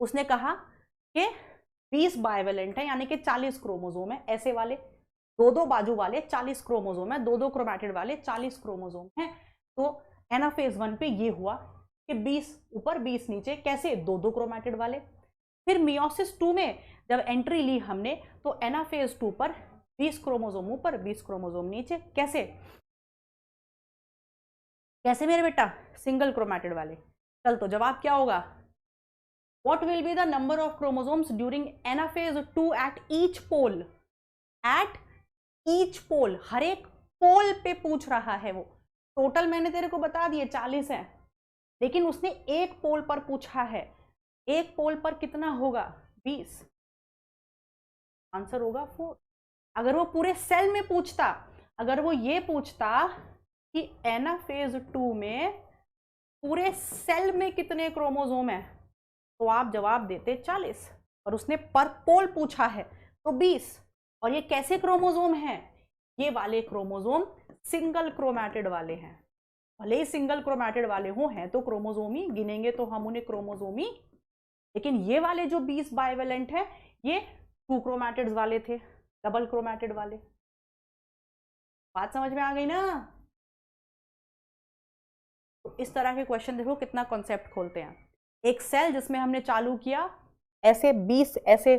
A: उसने कहा कि 20 बाइवेलेंट है, यानी कि 40 क्रोमोसोम है, ऐसे वाले 2-2 बाजू वाले 40 क्रोमोसोम है, 2-2 क्रोमैटिड वाले 40 क्रोमोसोम है। तो एनाफेज 1 पे ये हुआ कि 20 ऊपर 20 नीचे, कैसे, 2-2 क्रोमैटिड वाले। फिर मियोसिस 2 में जब एंट्री ली हमने, तो एनाफेज 2 पर 20 क्रोमोसोम ऊपर 20 क्रोमोसोम नीचे, कैसे कैसे मेरे बेटा, सिंगल क्रोमैटिड वाले। चल, तो जवाब क्या होगा, what will be the number of chromosomes during anaphase 2 at each pole, at each pole, हर एक पोल पे पूछ रहा है वो। टोटल मैंने तेरे को बता दिए 40 है, लेकिन उसने एक पोल पर पूछा है, एक पोल पर कितना होगा, 20। आंसर होगा 4। अगर वो पूरे सेल में पूछता, अगर वो ये पूछता कि एनाफेज 2 में पूरे सेल में कितने क्रोमोसोम है, तो आप जवाब देते 40, और उसने पर पोल पूछा है तो 20। और ये कैसे क्रोमोसोम हैं? ये वाले क्रोमोसोम सिंगल क्रोमैटिड वाले हैं। भले ही सिंगल क्रोमैटिड वाले हो, हैं तो क्रोमोसोमी, गिनेंगे तो हम उन्हें क्रोमोसोमी, लेकिन ये वाले जो 20 बाइवेलेंट है ये 2 क्रोमैटिड्स वाले थे, डबल क्रोमैटिड वाले। बात समझ में आ गई ना? तो इस तरह के क्वेश्चन देखो कितना कॉन्सेप्ट खोलते हैं। एक सेल जिसमें हमने चालू किया, ऐसे 20 ऐसे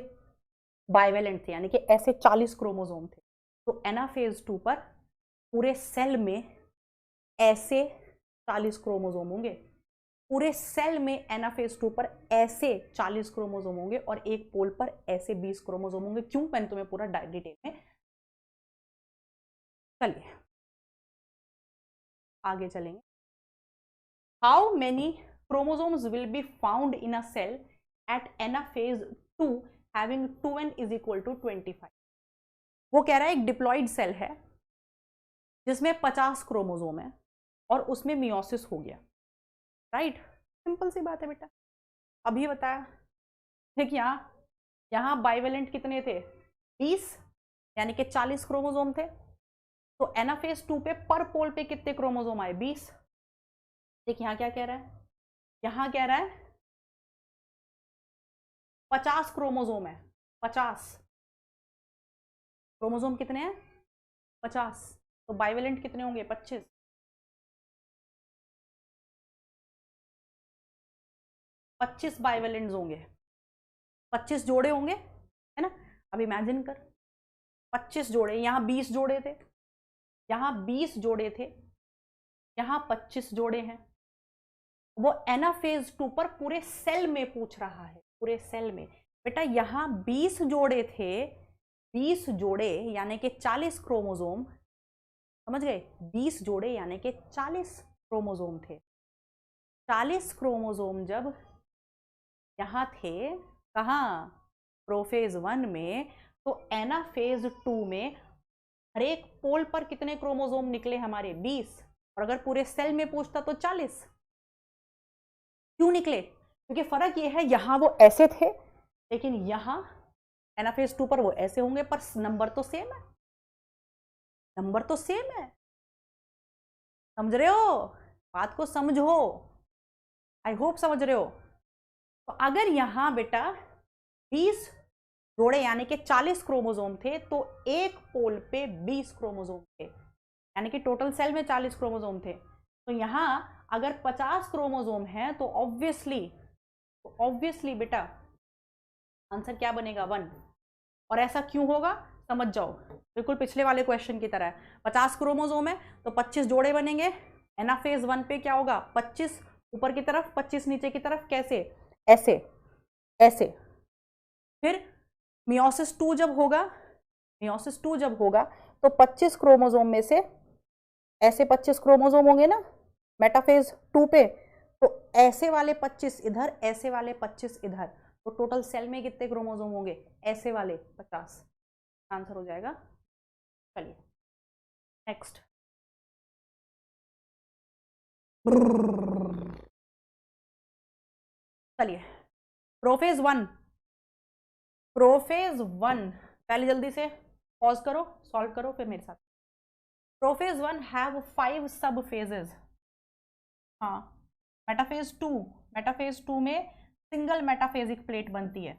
A: बाइवेलेंट थे, यानी कि ऐसे 40 क्रोमोसोम थे। तो एनाफेज 2 पर पूरे सेल में ऐसे 40 क्रोमोसोम होंगे, पूरे सेल में एनाफेज 2 पर ऐसे 40 क्रोमोसोम होंगे, और एक पोल पर ऐसे 20 क्रोमोसोम होंगे। क्यों? मैंने तुम्हें पूरा डिटेल में। चलिए आगे चलेंगे। How many chromosomes will be found in a cell at anaphase 2 having 2n is equal to 25। वो कह रहा है एक डिप्लॉइड सेल है जिसमें 50 क्रोमोसोम है और उसमें मियोसिस हो गया, राइट? सिंपल सी बात है बेटा, अभी बताया। देखिए यहाँ बाइवेलेंट कितने थे? 20, यानी कि 40 क्रोमोसोम थे। तो एनाफेज 2 पे पर पोल पे कितने क्रोमोसोम आए? 20। देखिए यहाँ क्या कह रहा है, यहाँ कह रहा है 50 क्रोमोसोम है। 50 क्रोमोसोम कितने हैं? 50। तो बाइवेलेंट कितने होंगे? 25। 25 बाइवेलेंट्स होंगे, 25 जोड़े होंगे, है ना? अब इमेजिन कर, 25 जोड़े, यहाँ 20 जोड़े थे, यहाँ 20 जोड़े थे, यहाँ 25 जोड़े हैं। वो एनाफेज 2 पर पूरे सेल में पूछ रहा है, पूरे सेल में। बेटा यहाँ 20 जोड़े थे, 20 जोड़े यानी कि 40 क्रोमोसोम, समझ गए? 20 जोड़े यानी कि 40 क्रोमोसोम थे। 40 क्रोमोसोम जब यहाँ थे, कहाँ? प्रोफेज 1 में, तो एनाफेज 2 में हर एक पोल पर कितने क्रोमोसोम निकले हमारे? 20। और अगर पूरे सेल में पूछता तो 40। क्यों निकले? क्योंकि फर्क ये है, यहां वो ऐसे थे, लेकिन यहां एनाफेज 2 पर वो ऐसे होंगे, पर नंबर तो सेम है, नंबर तो सेम है। समझ रहे हो? बात को समझो, आई होप समझ रहे हो। तो अगर यहां बेटा 20 जोड़े यानी कि 40 क्रोमोसोम थे, तो एक पोल पे 20 क्रोमोसोम थे, यानी कि टोटल सेल में 40 क्रोमोसोम थे। तो यहां अगर 50 क्रोमोसोम है तो ऑब्वियसली बेटा आंसर क्या बनेगा? 1। और ऐसा क्यों होगा समझ जाओ, बिल्कुल पिछले वाले क्वेश्चन की तरह। 50 क्रोमोसोम है तो 25 जोड़े बनेंगे। एनाफेज 1 पे क्या होगा? 25 ऊपर की तरफ, 25 नीचे की तरफ। कैसे? ऐसे, ऐसे। फिर मियोसिस 2 जब होगा, मियोसिस 2 जब होगा तो 25 क्रोमोसोम में से ऐसे 25 क्रोमोसोम होंगे ना मेटाफेज 2 पे, तो ऐसे वाले 25 इधर, ऐसे वाले 25 इधर, तो टोटल सेल में कितने क्रोमोसोम होंगे? ऐसे वाले 50। आंसर हो जाएगा। चलिए नेक्स्ट। चलिए प्रोफेज 1, प्रोफेज 1 पहले जल्दी से पॉज करो, सॉल्व करो, फिर मेरे साथ। प्रोफेज 1 हैव 5 सब फेजेस। हाँ, मेटाफेज 2 में सिंगल मेटाफेजिक प्लेट बनती है।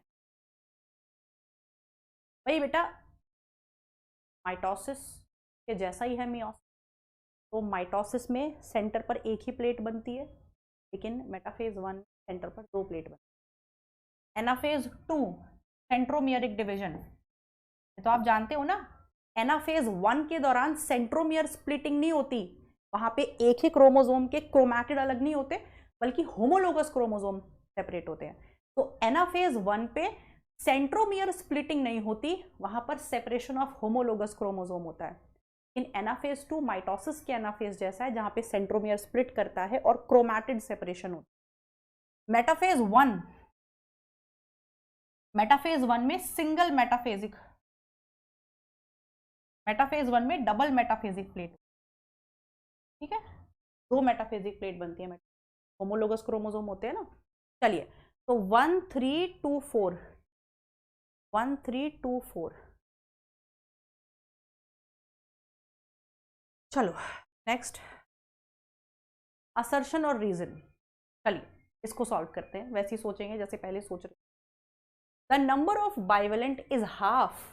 A: भाई बेटा माइटोसिस के जैसा ही है मियोसिस। तो माइटोसिस में सेंटर पर एक ही प्लेट बनती है, लेकिन मेटाफेज 1 सेंटर पर 2 प्लेट बनती है। एनाफेज 2 सेंट्रोमियरिक डिवीजन, तो आप जानते हो ना, एनाफेज 1 के दौरान सेंट्रोमियर स्प्लिटिंग नहीं होती। वहां पे एक ही क्रोमोसोम के क्रोमैटिड अलग नहीं होते, बल्कि होमोलोगस क्रोमोसोम सेपरेट होते हैं। तो एनाफेज 1 पे सेंट्रोमियर स्प्लिटिंग नहीं होती, वहां पर सेपरेशन ऑफ होमोलोगस क्रोमोसोम होता है। इन एनाफेज 2 माइटोसिस के एनाफेज जैसा है, जहां पे सेंट्रोमियर स्प्लिट करता है और क्रोमैटिड सेपरेशन होता है। मेटाफेज 1 में सिंगल मेटाफेजिक मेटाफेज 1 में डबल मेटाफेजिक प्लेट, ठीक है, 2 मेटाफेजिक प्लेट बनती है, होमोलोगस क्रोमोसोम होते हैं ना। चलिए, तो 1 3 2 4, 1 3 2 4। चलो नेक्स्ट, असर्शन और रीजन। चलिए इसको सॉल्व करते हैं, वैसे ही सोचेंगे जैसे पहले सोच रहे। The number of bivalent is half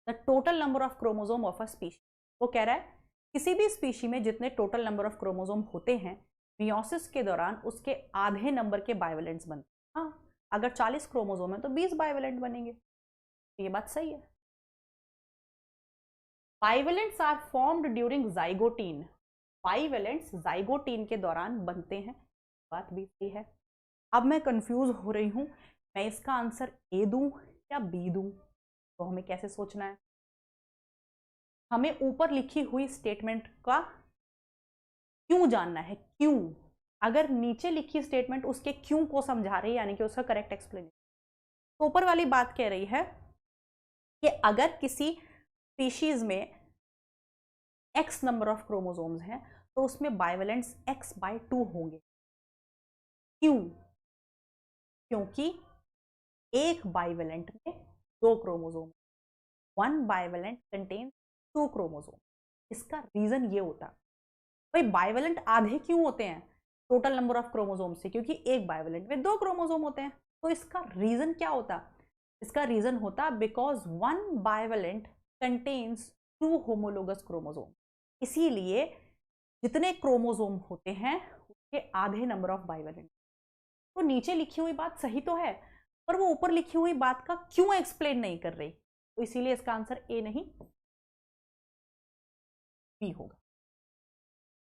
A: the total number of chromosome of a species. वो कह रहा है किसी भी स्पीशी में जितने टोटल नंबर ऑफ क्रोमोसोम होते हैं, मियोसिस के दौरान उसके आधे नंबर के बाइवेलेंट्स बनते हैं। हाँ, अगर 40 क्रोमोसोम है तो 20 बाइवेलेंट बनेंगे, तो ये बात सही है। Bivalents are formed during zygotene, bivalents zygotene के दौरान बनते हैं, बात भी सही है। अब मैं कंफ्यूज हो रही हूं, मैं इसका आंसर ए दूं या बी दूं, तो हमें कैसे सोचना है? हमें ऊपर लिखी हुई स्टेटमेंट का क्यों जानना है, क्यों। अगर नीचे लिखी स्टेटमेंट उसके क्यों को समझा रही है, यानी कि उसका करेक्ट एक्सप्लेनेशन, तो ऊपर वाली बात कह रही है कि अगर किसी स्पीशीज में x नंबर ऑफ क्रोमोसोम्स हैं तो उसमें बाइवेलेंट्स x/2 होंगे। क्यों? क्योंकि एक बाइवेलेंट में 2 क्रोमोसोम, 1 बाइवेलेंट कंटेन्स 2 क्रोमोसोम। इसका रीजन ये होता है, भाई बाइवेलेंट आधे क्यों होते हैं टोटल नंबर ऑफ क्रोमोसोम से? क्योंकि एक बाइवेलेंट में 2 क्रोमोसोम होते हैं। तो इसका रीजन क्या होता? इसका रीजन होता because 1 bivalent contains 2 homologous chromosome. इसीलिए जितने क्रोमोसोम होते हैं उसके आधे नंबर ऑफ बाइवेलेंट। तो नीचे लिखी हुई बात सही तो है, पर वो ऊपर लिखी हुई बात का क्यों एक्सप्लेन नहीं कर रही, तो इसीलिए इसका आंसर ए नहीं बी होगा।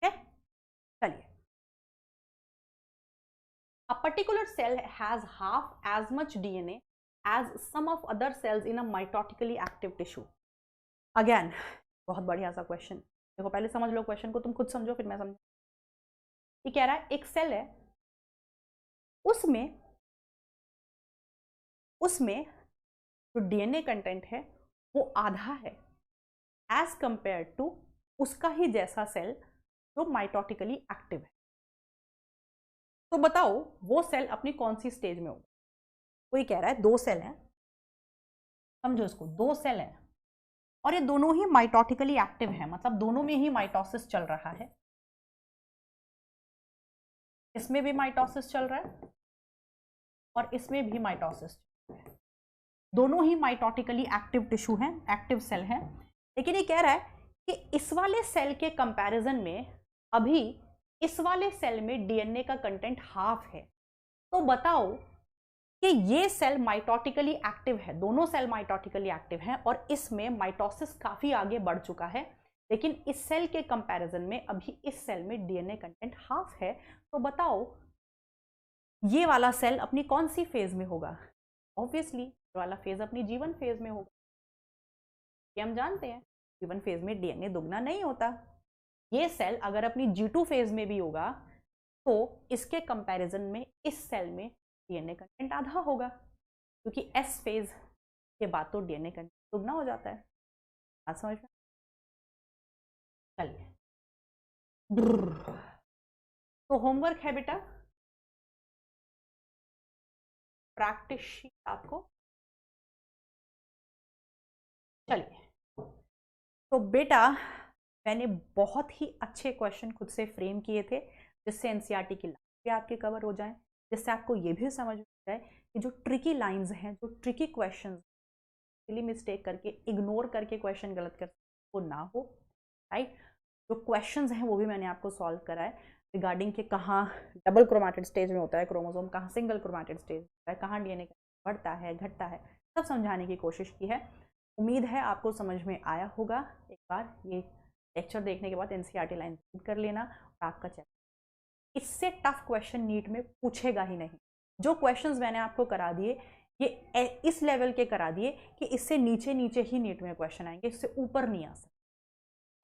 A: ठीक है, चलिए। A particular cell has half as much DNA as some of other cells in a mitotically active tissue. Again, बहुत बढ़िया सा क्वेश्चन। देखो पहले समझ लो क्वेश्चन को, तुम खुद समझो फिर मैं समझू। ये कह रहा है एक सेल है, उसमें जो डीएनए कंटेंट है वो आधा है एज कंपेयर टू उसका ही जैसा सेल जो माइटोटिकली एक्टिव है। तो बताओ वो सेल अपनी कौन सी स्टेज में होगा? कोई कह रहा है 2 सेल हैं, समझो इसको, 2 सेल हैं और ये दोनों ही माइटोटिकली एक्टिव हैं, मतलब दोनों में ही माइटोसिस चल रहा है। इसमें भी माइटोसिस चल रहा है और इसमें भी माइटोसिस चल रहा है। दोनों ही माइटोटिकली एक्टिव टिश्यू हैं, एक्टिव सेल हैं। लेकिन ये कह रहा है कि इस वाले सेल के कंपैरिजन में अभी इस वाले सेल में डीएनए का कंटेंट हाफ है। तो बताओ कि ये सेल माइटोटिकली एक्टिव है, दोनों सेल माइटोटिकली एक्टिव हैं और इसमें माइटोसिस काफी आगे बढ़ चुका है, लेकिन इस सेल के कंपैरिजन में अभी इस सेल में डीएनए कंटेंट हाफ है। तो बताओ ये वाला सेल अपनी कौन सी फेज में होगा? ऑब्वियसली वाला फेज अपनी जीवन फेज में होगा। ये हम जानते हैं जीवन फेज में डीएनए दुगना नहीं होता। ये सेल अगर अपनी G2 फेज में भी होगा तो इसके कंपैरिजन में इस सेल में डीएनए कंटेंट आधा होगा, क्योंकि S फेज के बाद तो डीएनए कंटेंट दुगना हो जाता है। बात समझ में? चलिए, तो होमवर्क है बेटा, प्रैक्टिस शीट आपको। चलिए, तो बेटा मैंने बहुत ही अच्छे क्वेश्चन खुद से फ्रेम किए थे जिससे एनसीईआरटी की लाइन भी आपके कवर हो जाए, जिससे आपको ये भी समझ में जाए कि जो ट्रिकी लाइंस हैं, जो ट्रिकी क्वेश्चंस सिली मिस्टेक करके इग्नोर करके क्वेश्चन गलत कर वो ना हो, राइट। जो क्वेश्चंस हैं वो भी मैंने आपको सॉल्व कराए रिगार्डिंग कि कहाँ डबल क्रोमैटिड स्टेज में होता है क्रोमोसोम, कहाँ सिंगल क्रोमैटिड स्टेज होता है, कहाँ डीएनए बढ़ता है घटता है, सब समझाने की कोशिश की है। उम्मीद है आपको समझ में आया होगा। एक बार ये लेक्चर देखने के बाद एनसीईआरटी लाइन कर लेना और आपका चैप्टर। इससे टफ क्वेश्चन नीट में पूछेगा ही नहीं। जो क्वेश्चंस मैंने आपको करा दिए ये इस लेवल के करा दिए कि इससे नीचे नीचे ही नीट में क्वेश्चन आएंगे, इससे ऊपर नहीं आ सकते,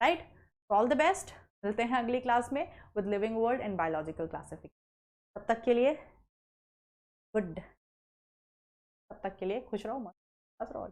A: राइट। ऑल द बेस्ट, मिलते हैं अगली क्लास में with living world and biological classification. तब तक के लिए गुड, तब तक के लिए खुश रहो, मस्त रहो।